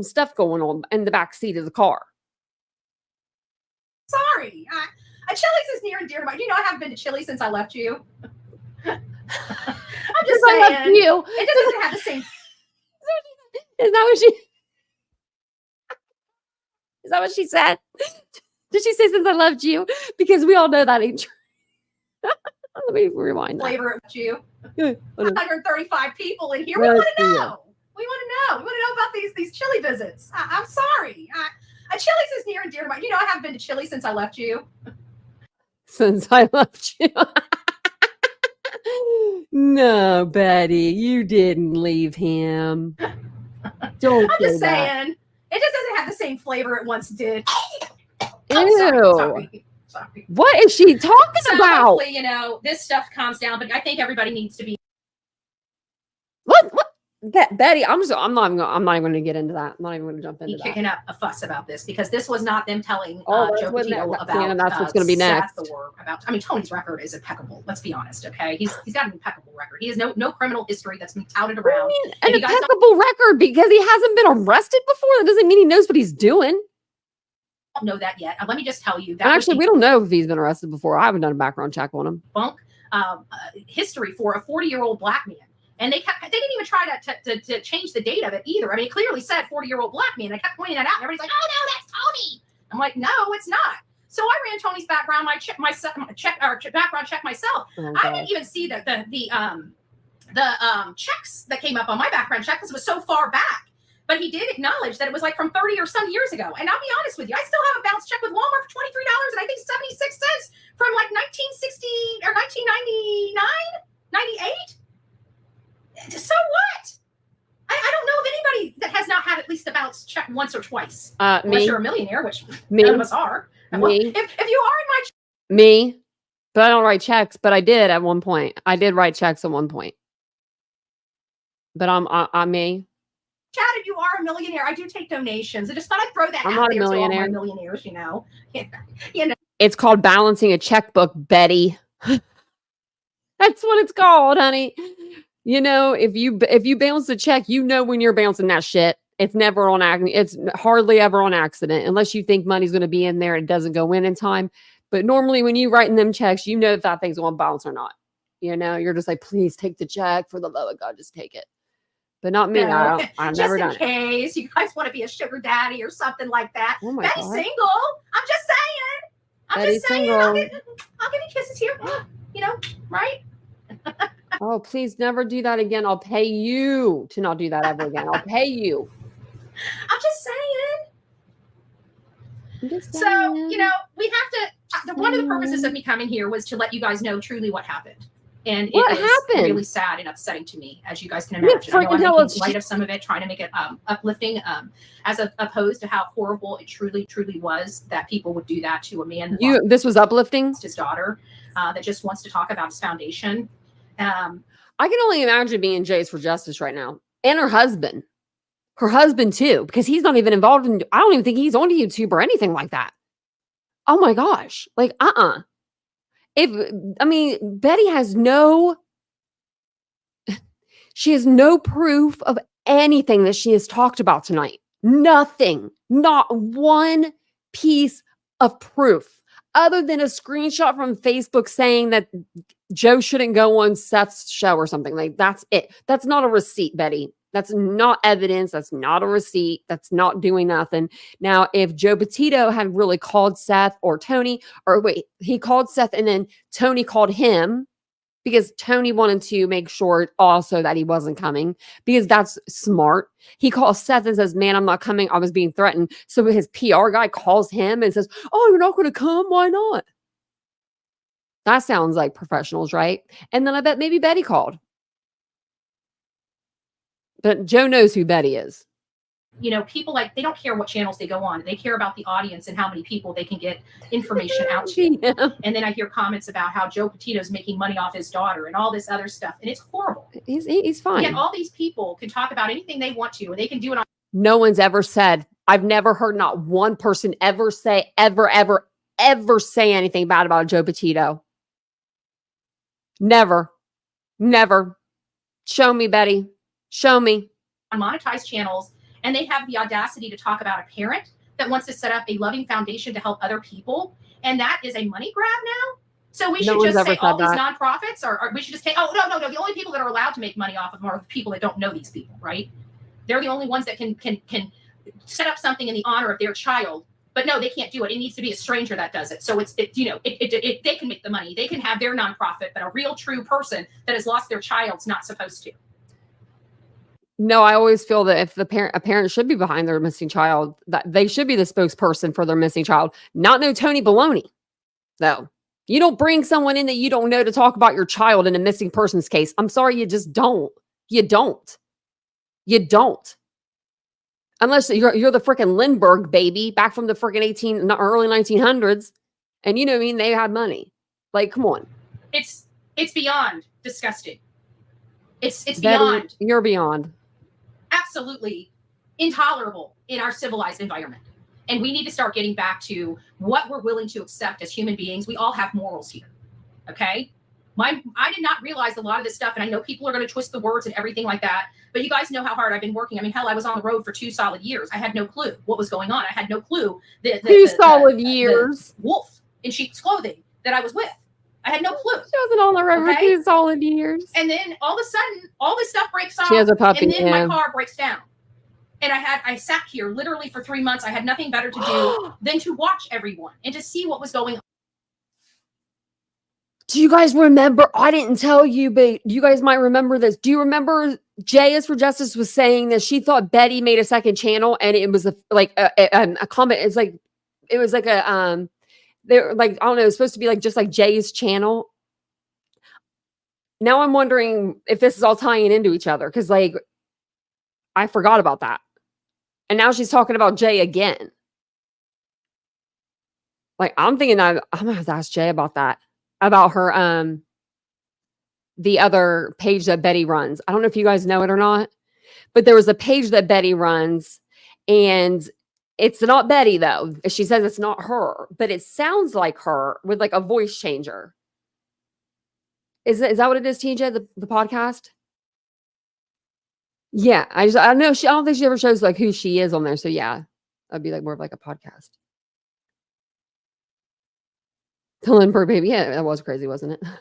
stuff going on in the back seat of the car. Sorry, a Chili's is near and dear to my. I haven't been to Chili's since I left you. I'm just saying, I left you. It doesn't have the same. Is that what she? Is that what she said? Did she say since I loved you? Because we all know that ain't true. Let me rewind that. Flavor of you. 135 people in here. Well, We want to know. We want to know. We want to know about these Chili visits. I'm sorry. A Chili's is near and dear to my. I haven't been to Chili's since I left you. Since I left you. No, Betty, you didn't leave him. Don't. I'm just say that. saying. It just doesn't have the same flavor it once did. Ew. Sorry. What is she talking about? Hopefully, this stuff calms down, but I think everybody needs to be. What? Betty, I'm not even going to get into that. I'm not even going to jump into that. Kicking up a fuss about this because this was not them telling Joe Petito about. And that's what's going to be next. Seth or about. Tony's record is impeccable. Let's be honest, okay? He's got an impeccable record. He has no criminal history that's been touted around. An impeccable record because he hasn't been arrested before. That doesn't mean he knows what he's doing. Don't know that yet. Let me just tell you that. Actually, we don't know if he's been arrested before. I haven't done a background check on him. History for a 40-year-old black man. And they didn't even try to change the date of it either. I mean, it clearly said 40-year-old black man. I kept pointing that out. And everybody's like, oh, no, that's Tony. I'm like, no, it's not. So I ran Tony's background background check myself. Oh, I didn't even see the checks that came up on my background check because it was so far back. But he did acknowledge that it was like from 30 or some years ago. And I'll be honest with you, I still have a bounce check with Walmart for $23 and I think 76 cents from like 1960 or 1999, 98. So what? I don't know of anybody that has not had at least a bounce check once or twice. Unless you're a millionaire, which none of us are. Well, if you are in my me, but I don't write checks. But I did at one point. I did write checks at one point. But I'm me. Chad, you are a millionaire. I do take donations. I just thought I'd throw that I'm out not a there to all my millionaire. millionaires. It's called balancing a checkbook, Betty. That's what it's called, honey. If you bounce a check, when you're bouncing that shit. It's never on accident. It's hardly ever on accident, unless you think money's going to be in there and it doesn't go in time. But normally, when you writing them checks, if that thing's going to bounce or not. You're just like, please take the check for the love of God, just take it. But not me. No, I've never done it. Just in case you guys want to be a sugar daddy or something like that. Oh my Betty's God. single. I'm just saying. Betty's single. I'll give you kisses here. Right? Oh, please never do that again. I'll pay you to not do that ever again. I'll pay you. I'm just saying. So, we have to. One of the purposes of me coming here was to let you guys know truly what happened. And What it is happened? really sad and upsetting to me, as you guys can imagine. I know I'm making light of some of it, trying to make it uplifting, as opposed to how horrible it truly, truly was that people would do that to a man. This was uplifting. His daughter, that just wants to talk about his foundation. I can only imagine being Jays for Justice right now, and her husband too, because he's not even involved in. I don't even think he's on YouTube or anything like that. Oh my gosh! Like, Betty has she has no proof of anything that she has talked about tonight. Nothing, not one piece of proof other than a screenshot from Facebook saying that Joe shouldn't go on Seth's show or something. Like, that's it. That's not a receipt, Betty. That's not evidence. That's not a receipt. That's not doing nothing. Now, if Joe Petito had really called Seth or Tony, or wait, he called Seth and then Tony called him because Tony wanted to make sure also that he wasn't coming because that's smart. He calls Seth and says, man, I'm not coming. I was being threatened. So his PR guy calls him and says, oh, you're not going to come? Why not? That sounds like professionals, right? And then I bet maybe Betty called. But Joe knows who Betty is. You know, people like, they don't care what channels they go on. They care about the audience and how many people they can get information out to. Yeah. And then I hear comments about how Joe Petito's making money off his daughter and all this other stuff. And it's horrible. He's fine. Yet all these people can talk about anything they want to, and they can do it on. No one's ever said, I've never heard not one person ever say, ever say anything bad about Joe Petito. Never. Show me, Betty. Show me. On monetized channels, and they have the audacity to talk about a parent that wants to set up a loving foundation to help other people, and that is a money grab now. So we should just say all these nonprofits, or we should just say, oh, no. The only people that are allowed to make money off of them are the people that don't know these people, right? They're the only ones that can set up something in the honor of their child. But no, they can't do it. It needs to be a stranger that does it. So they can make the money. They can have their nonprofit, but a real, true person that has lost their child's not supposed to. No, I always feel that if a parent should be behind their missing child, that they should be the spokesperson for their missing child, not no Tony Baloney. Though you don't bring someone in that you don't know to talk about your child in a missing persons case. I'm sorry, you just don't. You don't. Unless you're the freaking Lindbergh baby back from the freaking early 1900s, and you know what I mean, they had money. Like, come on. It's beyond disgusting. It's beyond. You're beyond. Absolutely intolerable in our civilized environment. And we need to start getting back to what we're willing to accept as human beings. We all have morals here. Okay? I did not realize a lot of this stuff, and I know people are going to twist the words and everything like that, but you guys know how hard I've been working. I mean, hell, I was on the road for 2 solid years. I had no clue what was going on. I had no clue. The wolf in sheep's clothing that I was with. I had no clue. She wasn't on the road for 2 solid years. And then all of a sudden, all this stuff breaks off. She has a puppy, and then my car breaks down. And I sat here literally for 3 months. I had nothing better to do than to watch everyone and to see what was going on. Do you guys remember? I didn't tell you, but you guys might remember this. Do you remember Jay is for Justice was saying that she thought Betty made a second channel, and it was a comment. It's like it was like a they're like, I don't know, it's supposed to be like just like Jay's channel. Now I'm wondering if this is all tying into each other, because like I forgot about that. And now she's talking about Jay again. Like, I'm thinking that I'm gonna have to ask Jay about that. About her the other page that Betty runs. I don't know if you guys know it or not, but there was a page that Betty runs, and it's not Betty though. She says it's not her, but it sounds like her with like a voice changer. Is that what it is, TJ? The podcast? Yeah, I know I don't think she ever shows like who she is on there. So yeah, that'd be like more of like a podcast. The Lindbergh baby. Yeah, that was crazy, wasn't it? That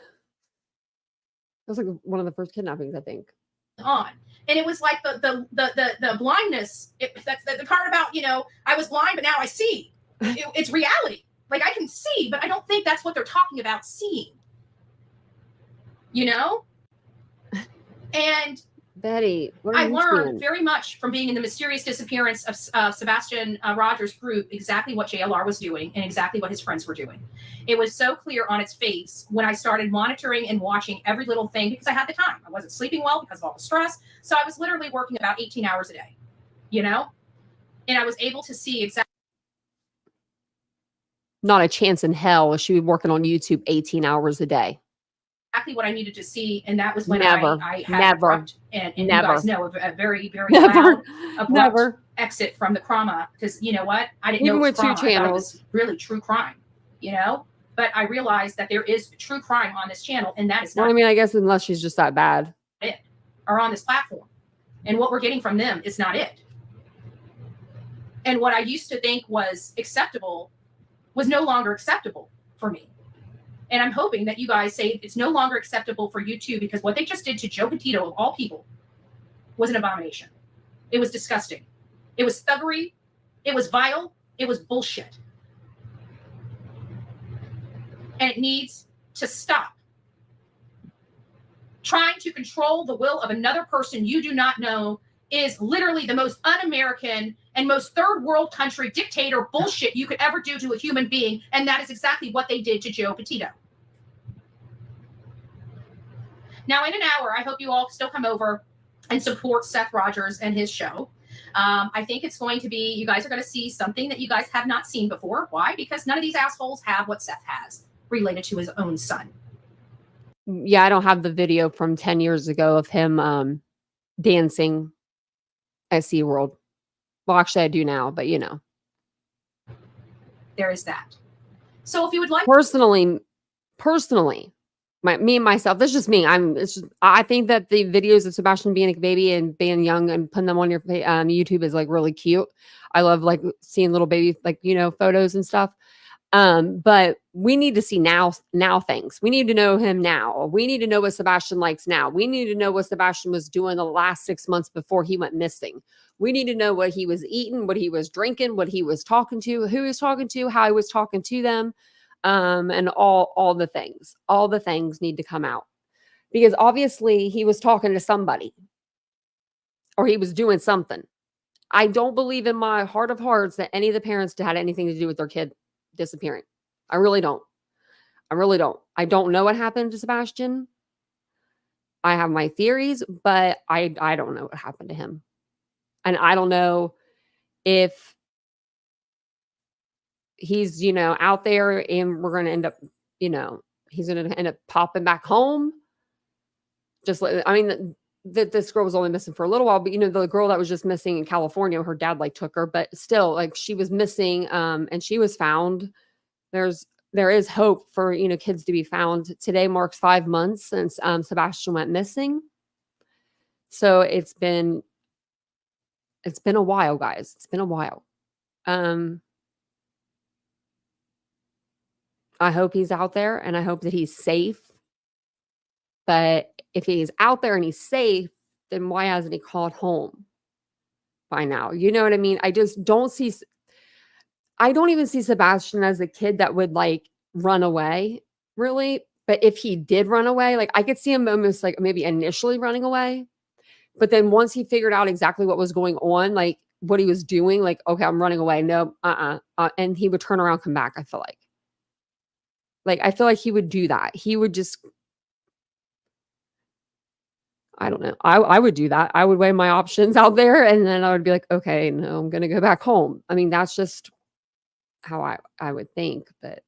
was like one of the first kidnappings, I think. On. And it was like the blindness. That's the part about, I was blind, but now I see. It's reality. Like, I can see, but I don't think that's what they're talking about seeing. And Betty, I learned very much from being in the mysterious disappearance of Sebastian Rogers' group exactly what JLR was doing and exactly what his friends were doing. It was so clear on its face when I started monitoring and watching every little thing, because I had the time. I wasn't sleeping well because of all the stress. So I was literally working about 18 hours a day, and I was able to see exactly. Not a chance in hell she was working on YouTube 18 hours a day. Exactly what I needed to see, and that was when I had abrupt, and you guys know, a very, very loud, abrupt exit from the crama, because you know what? I didn't know it was crama. I thought it was really true crime, But I realized that there is true crime on this channel, and that is not. Well, I mean, I guess unless she's just that bad. It, or on this platform, and what we're getting from them is not it. And what I used to think was acceptable was no longer acceptable for me. And I'm hoping that you guys say it's no longer acceptable for you too, because what they just did to Joe Petito, of all people, was an abomination. It was disgusting. It was thuggery. It was vile. It was bullshit. And it needs to stop. Trying to control the will of another person you do not know is literally the most un-American and most third world country dictator bullshit you could ever do to a human being. And that is exactly what they did to Joe Petito. Now, in an hour, I hope you all still come over and support Seth Rogers and his show. I think it's going to be, you guys are going to see something that you guys have not seen before. Why? Because none of these assholes have what Seth has related to his own son. Yeah, I don't have the video from 10 years ago of him dancing at SeaWorld. Well, actually, I do now, but you know. There is that. So if you would like... Personally, me and myself, this is just me. I think that the videos of Sebastian being a baby and being young and putting them on your YouTube is like really cute. I love like seeing little baby, like, you know, photos and stuff. But we need to see now things. We need to know him now. We need to know what Sebastian likes now. We need to know what Sebastian was doing the last 6 months before he went missing. We need to know what he was eating, what he was drinking, what he was talking to, who he was talking to, how he was talking to them. And all the things. All the things need to come out. Because obviously he was talking to somebody. Or he was doing something. I don't believe in my heart of hearts that any of the parents had anything to do with their kid disappearing. I really don't. I really don't. I don't know what happened to Sebastian. I have my theories, but I don't know what happened to him. And I don't know if he's, you know, out there and we're going to end up, you know, he's going to end up popping back home. Just like, I mean, this girl was only missing for a little while, but you know, the girl that was just missing in California, her dad like took her, but still like she was missing and she was found. There is hope for, you know, kids to be found. Today marks 5 months since Sebastian went missing. So it's been a while, guys. It's been a while. I hope he's out there and I hope that he's safe. But if he's out there and he's safe, then why hasn't he called home by now? You know what I mean? I just don't see, I don't even see Sebastian as a kid that would like run away, really. But if he did run away, like I could see him almost like maybe initially running away. But then once he figured out exactly what was going on, like what he was doing, like, okay, I'm running away. No, and he would turn around, come back, I feel like. Like, I feel like he would do that. He would just, I don't know. I would do that. I would weigh my options out there and then I would be like, okay, no, I'm going to go back home. I mean, that's just how I would think, but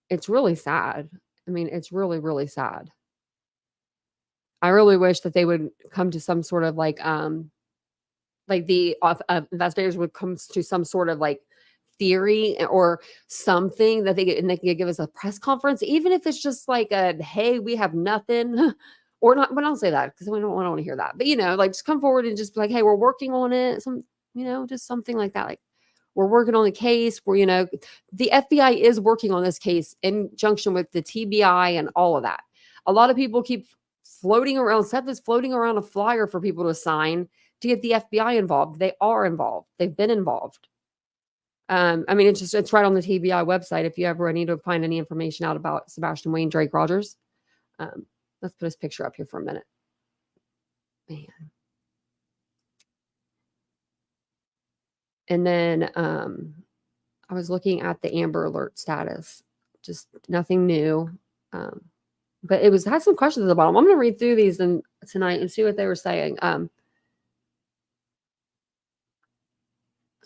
it's really sad. I mean, it's really, really sad. I really wish that they would come to some sort of like the investigators would come to some sort of like theory or something that they could give us a press conference, even if it's just like hey, we have nothing or not. But I don't say that because we don't want to hear that. But you know, like just come forward and just be like, hey, we're working on it. Some, you know, just something like that. Like we're working on the case. Where, you know, the FBI is working on this case in junction with the TBI and all of that. A lot of people keep floating around. Seth is floating around a flyer for people to sign to get the FBI involved. They are involved. They've been involved. I mean, it's right on the TBI website. If you ever need to find any information out about Sebastian Wayne Drake Rogers, let's put his picture up here for a minute. Man. And then I was looking at the Amber Alert status, just nothing new. But it had some questions at the bottom. I'm going to read through these tonight and see what they were saying.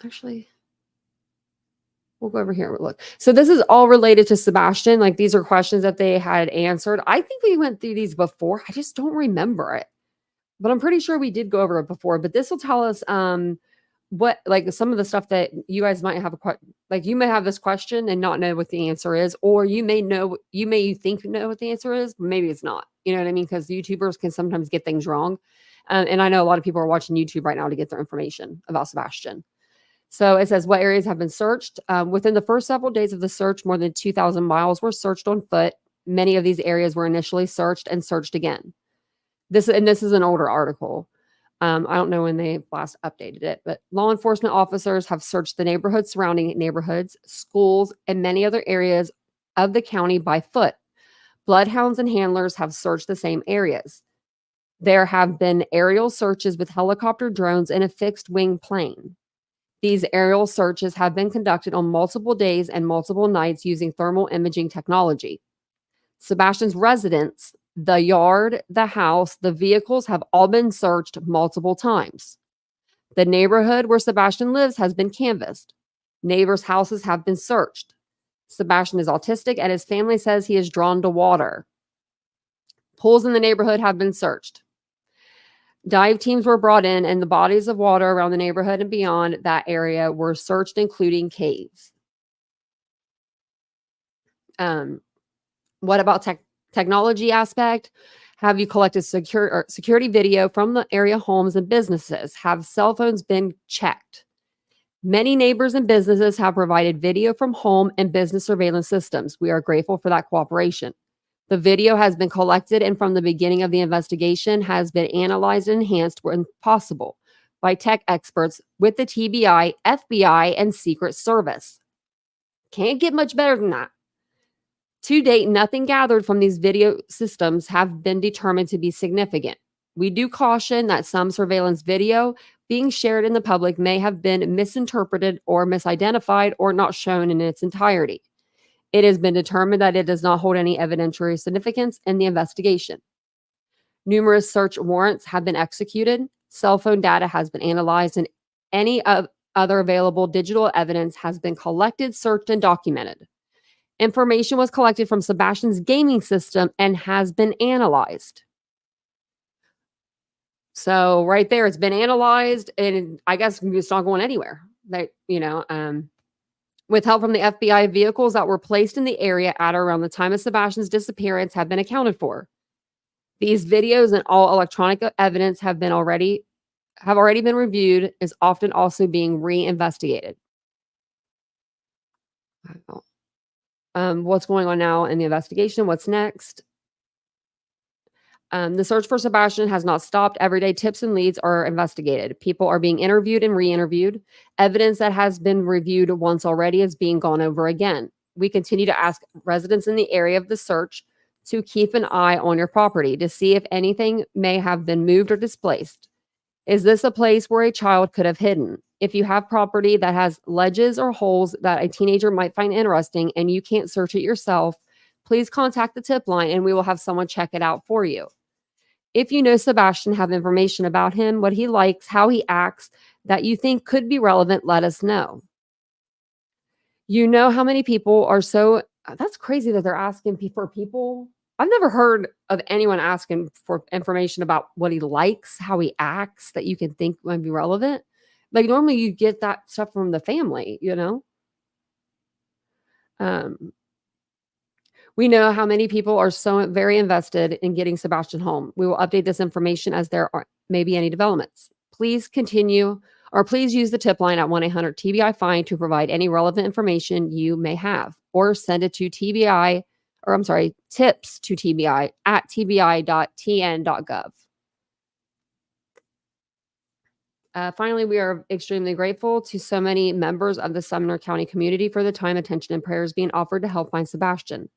Actually, we'll go over here and look. So this is all related to Sebastian. Like these are questions that they had answered. I think we went through these before. I just don't remember it. But I'm pretty sure we did go over it before. But this will tell us what, like some of the stuff that you guys might have like you may have this question and not know what the answer is, or you may think you know what the answer is, but maybe it's not. You know what I mean? Because YouTubers can sometimes get things wrong. And I know a lot of people are watching YouTube right now to get their information about Sebastian. So it says, what areas have been searched? Within the first several days of the search, more than 2,000 miles were searched on foot. Many of these areas were initially searched and searched again. This is an older article. I don't know when they last updated it, but law enforcement officers have searched the neighborhoods surrounding neighborhoods, schools, and many other areas of the county by foot. Bloodhounds and handlers have searched the same areas. There have been aerial searches with helicopter drones and a fixed-wing plane. These aerial searches have been conducted on multiple days and multiple nights using thermal imaging technology. Sebastian's residence, the yard, the house, the vehicles have all been searched multiple times. The neighborhood where Sebastian lives has been canvassed. Neighbors' houses have been searched. Sebastian is autistic and his family says he is drawn to water. Pools in the neighborhood have been searched. Dive teams were brought in and the bodies of water around the neighborhood and beyond that area were searched, including caves. What about technology aspect? Have you collected security video from the area homes and businesses? Have cell phones been checked? Many neighbors and businesses have provided video from home and business surveillance systems. We are grateful for that cooperation. The video has been collected and from the beginning of the investigation has been analyzed and enhanced when possible by tech experts with the TBI, FBI, and Secret Service. Can't get much better than that. To date, nothing gathered from these video systems have been determined to be significant. We do caution that some surveillance video being shared in the public may have been misinterpreted or misidentified or not shown in its entirety. It has been determined that it does not hold any evidentiary significance in the investigation. Numerous search warrants have been executed, cell phone data has been analyzed, and any other available digital evidence has been collected, searched, and documented. Information was collected from Sebastian's gaming system and has been analyzed. So right there, it's been analyzed, and I guess it's not going anywhere. With help from the FBI, vehicles that were placed in the area at or around the time of Sebastian's disappearance have been accounted for. These videos and all electronic evidence have already been reviewed, is often also being reinvestigated. What's going on now in the investigation? What's next? The search for Sebastian has not stopped. Everyday tips and leads are investigated. People are being interviewed and re-interviewed. Evidence that has been reviewed once already is being gone over again. We continue to ask residents in the area of the search to keep an eye on your property to see if anything may have been moved or displaced. Is this a place where a child could have hidden? If you have property that has ledges or holes that a teenager might find interesting and you can't search it yourself, please contact the tip line and we will have someone check it out for you. If you know Sebastian, have information about him, what he likes, how he acts, that you think could be relevant, let us know. You know how many people are so... That's crazy that they're asking for people. I've never heard of anyone asking for information about what he likes, how he acts, that you can think might be relevant. Like normally you get that stuff from the family, you know? We know how many people are so very invested in getting Sebastian home. We will update this information as there may be any developments. Please use the tip line at 1-800-TBI-FIND to provide any relevant information you may have, or send it to tips to TBI at tbi.tn.gov. Finally, we are extremely grateful to so many members of the Sumner County community for the time, attention, and prayers being offered to help find Sebastian.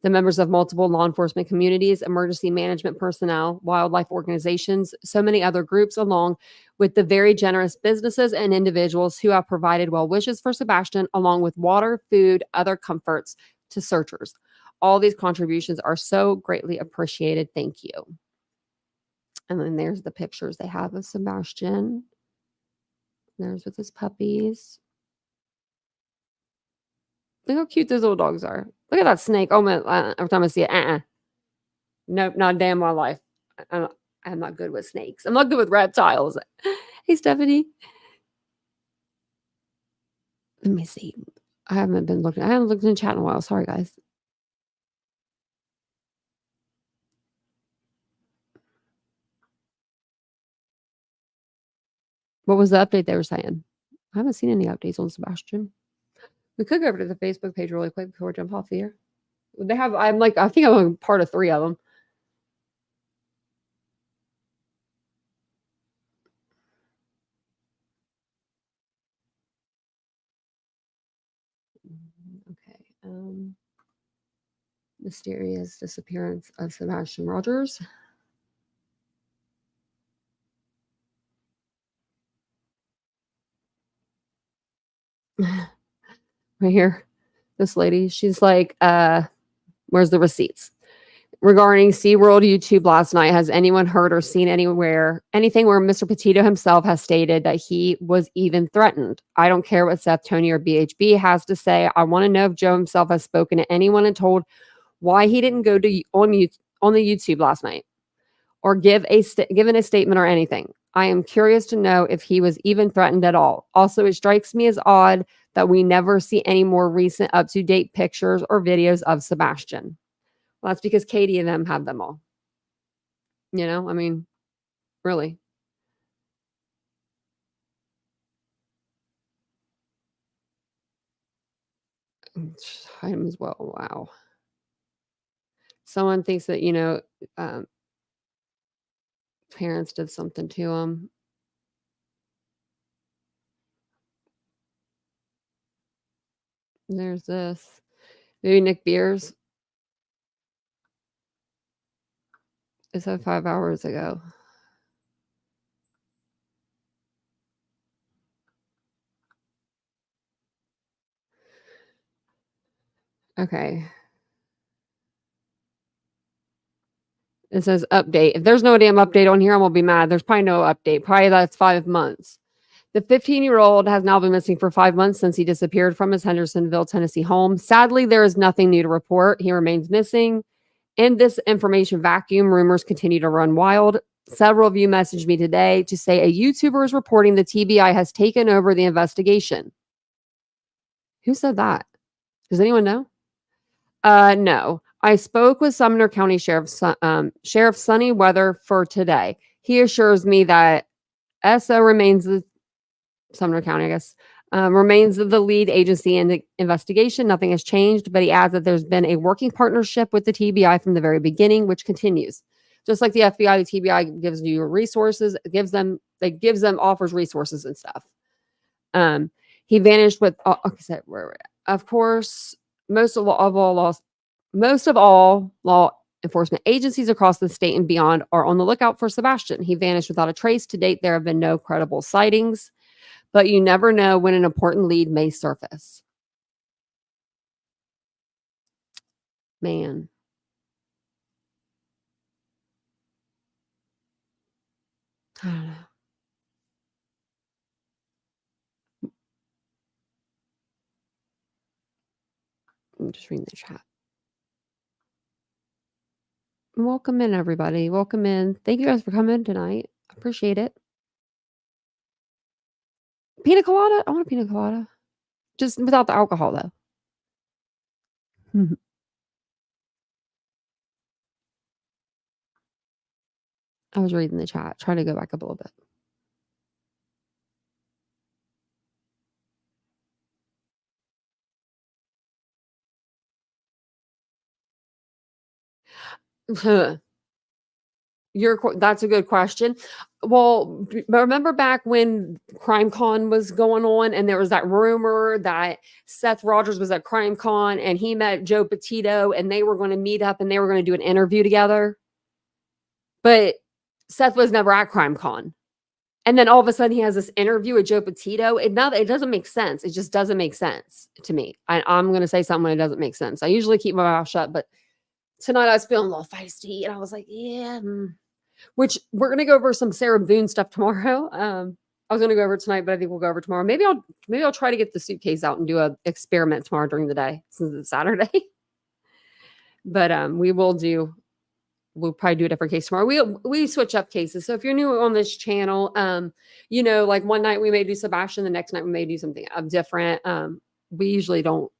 The members of multiple law enforcement communities, emergency management personnel, wildlife organizations, so many other groups, along with the very generous businesses and individuals who have provided well wishes for Sebastian, along with water, food, other comforts to searchers. All these contributions are so greatly appreciated. Thank you. And then there's the pictures they have of Sebastian. There's with his puppies. Look how cute those little dogs are. Look at that snake. Oh, man. Every time I see it, nope, not a day in my life. I'm not good with snakes. I'm not good with reptiles. Hey, Stephanie. Let me see. I haven't looked in the chat in a while. Sorry, guys. What was the update they were saying? I haven't seen any updates on Sebastian. We could go over to the Facebook page really quick before we jump off here. They have, I think I'm part of 3 of them. Okay. Mysterious disappearance of Sebastian Rogers. Right here, this lady, she's like, where's the receipts? Regarding SeaWorld YouTube last night, has anyone heard or seen anything where Mr. Petito himself has stated that he was even threatened? I don't care what Seth, Tony, or BHB has to say. I want to know if Joe himself has spoken to anyone and told why he didn't go to on the YouTube last night or given a statement or anything. I am curious to know if he was even threatened at all. Also, it strikes me as odd that we never see any more recent up-to-date pictures or videos of Sebastian. Well, that's because Katie and them have them all. You know, I mean, really. Hide him as well. Wow. Someone thinks that, parents did something to him. There's this. Maybe Nick Beers. It said 5 hours ago. Okay. It says update. If there's no damn update on here, I'm gonna be mad. There's probably no update. Probably that's 5 months. The 15-year-old has now been missing for 5 months since he disappeared from his Hendersonville, Tennessee home. Sadly, there is nothing new to report. He remains missing. In this information vacuum, rumors continue to run wild. Several of you messaged me today to say a YouTuber is reporting the TBI has taken over the investigation. Who said that? Does anyone know? No. I spoke with Sumner County Sheriff Sonny Weather for today. He assures me that SO remains Sumner County, I guess, remains the lead agency in the investigation. Nothing has changed, but he adds that there's been a working partnership with the TBI from the very beginning, which continues. Just like the FBI, the TBI gives you resources, offers resources and stuff. He vanished with, of course, most of all law enforcement agencies across the state and beyond are on the lookout for Sebastian. He vanished without a trace. To date, there have been no credible sightings, but you never know when an important lead may surface. Man. I don't know. I'm just reading the chat. Welcome in, everybody. Welcome in. Thank you guys for coming tonight. Appreciate it. Pina colada? I want a pina colada. Just without the alcohol, though. I was reading the chat. Trying to go back up a little bit. That's a good question. Well, remember back when CrimeCon was going on and there was that rumor that Seth Rogers was at CrimeCon and he met Joe Petito and they were going to meet up and they were going to do an interview together. But Seth was never at CrimeCon. And then all of a sudden he has this interview with Joe Petito. It doesn't make sense. It just doesn't make sense to me. I'm going to say something when it doesn't make sense. I usually keep my mouth shut, but tonight I was feeling a little feisty and I was like, yeah. Which we're going to go over some Sarah Boone stuff tomorrow. I was going to go over tonight, but I think we'll go over tomorrow. Maybe I'll try to get the suitcase out and do an experiment tomorrow during the day since it's Saturday. But we'll probably do a different case tomorrow. We switch up cases. So if you're new on this channel, like one night we may do Sebastian, the next night we may do something different. We usually don't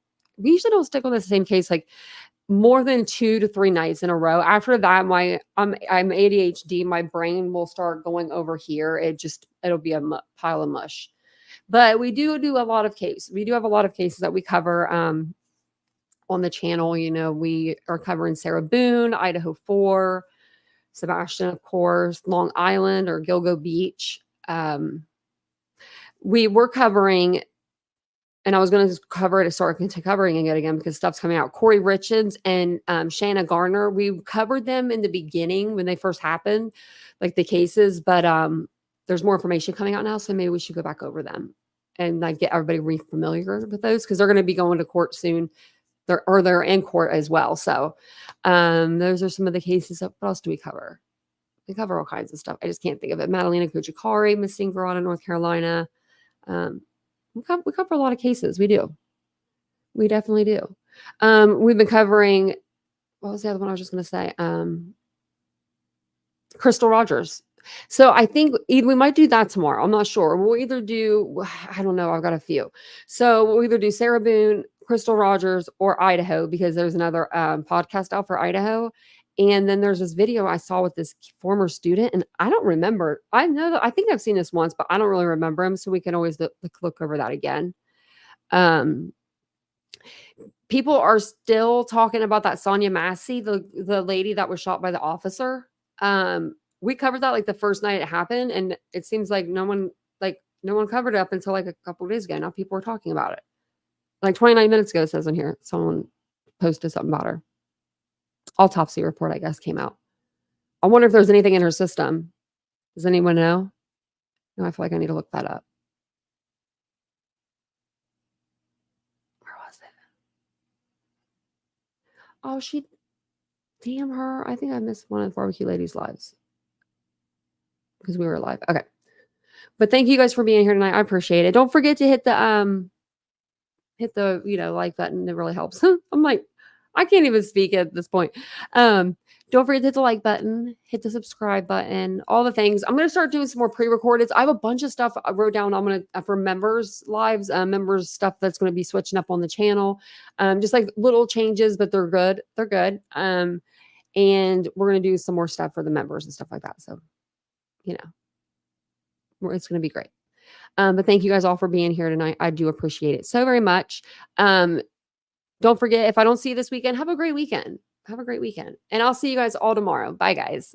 stick on the same case like more than 2 to 3 nights in a row. After that, I'm ADHD. My brain will start going over here. It'll be a pile of mush. But we do a lot of cases. We do have a lot of cases that we cover on the channel. We are covering Sarah Boone, Idaho 4, Sebastian, of course, Long Island or Gilgo Beach. We were covering and I was going to cover it, start covering it again because stuff's coming out. Corey Richards and Shanna Garner, we covered them in the beginning when they first happened, like the cases, but there's more information coming out now, so maybe we should go back over them and like get everybody re-familiar with those because they're going to be going to court soon. They're in court as well. So those are some of the cases. What else do we cover? We cover all kinds of stuff. I just can't think of it. Madalena Kuchikari, missing girl out of North Carolina. We cover a lot of cases. We do. We definitely do. We've been covering, what was the other one I was just going to say? Crystal Rogers. So I think we might do that tomorrow. I'm not sure. We'll either do, I don't know. I've got a few. So we'll either do Sarah Boone, Crystal Rogers, or Idaho, because there's another podcast out for Idaho. And then there's this video I saw with this former student, and I don't remember. I know that I think I've seen this once, but I don't really remember him. So we can always look over that again. People are still talking about that Sonia Massey, the lady that was shot by the officer. We covered that like the first night it happened, and it seems like no one covered it up until like a couple of days ago. Now people are talking about it. Like 29 minutes ago, it says in here, someone posted something about her. Autopsy report, I guess, came out. I wonder if there's anything in her system. Does anyone know? No, I feel like I need to look that up. Where was it? Oh, damn her. I think I missed one of the Barbecue Ladies' lives because we were live. Okay. But thank you guys for being here tonight. I appreciate it. Don't forget to hit the like button. It really helps. I'm like, I can't even speak at this point. Don't forget to hit the like button, hit the subscribe button, all the things. I'm going to start doing some more pre-recordeds. I have a bunch of stuff I wrote down. I'm going to, for members lives, members stuff that's going to be switching up on the channel. Just like little changes, but they're good. They're good. And we're going to do some more stuff for the members and stuff like that. So, it's going to be great. But thank you guys all for being here tonight. I do appreciate it so very much. Don't forget, if I don't see you this weekend, have a great weekend. Have a great weekend. And I'll see you guys all tomorrow. Bye, guys.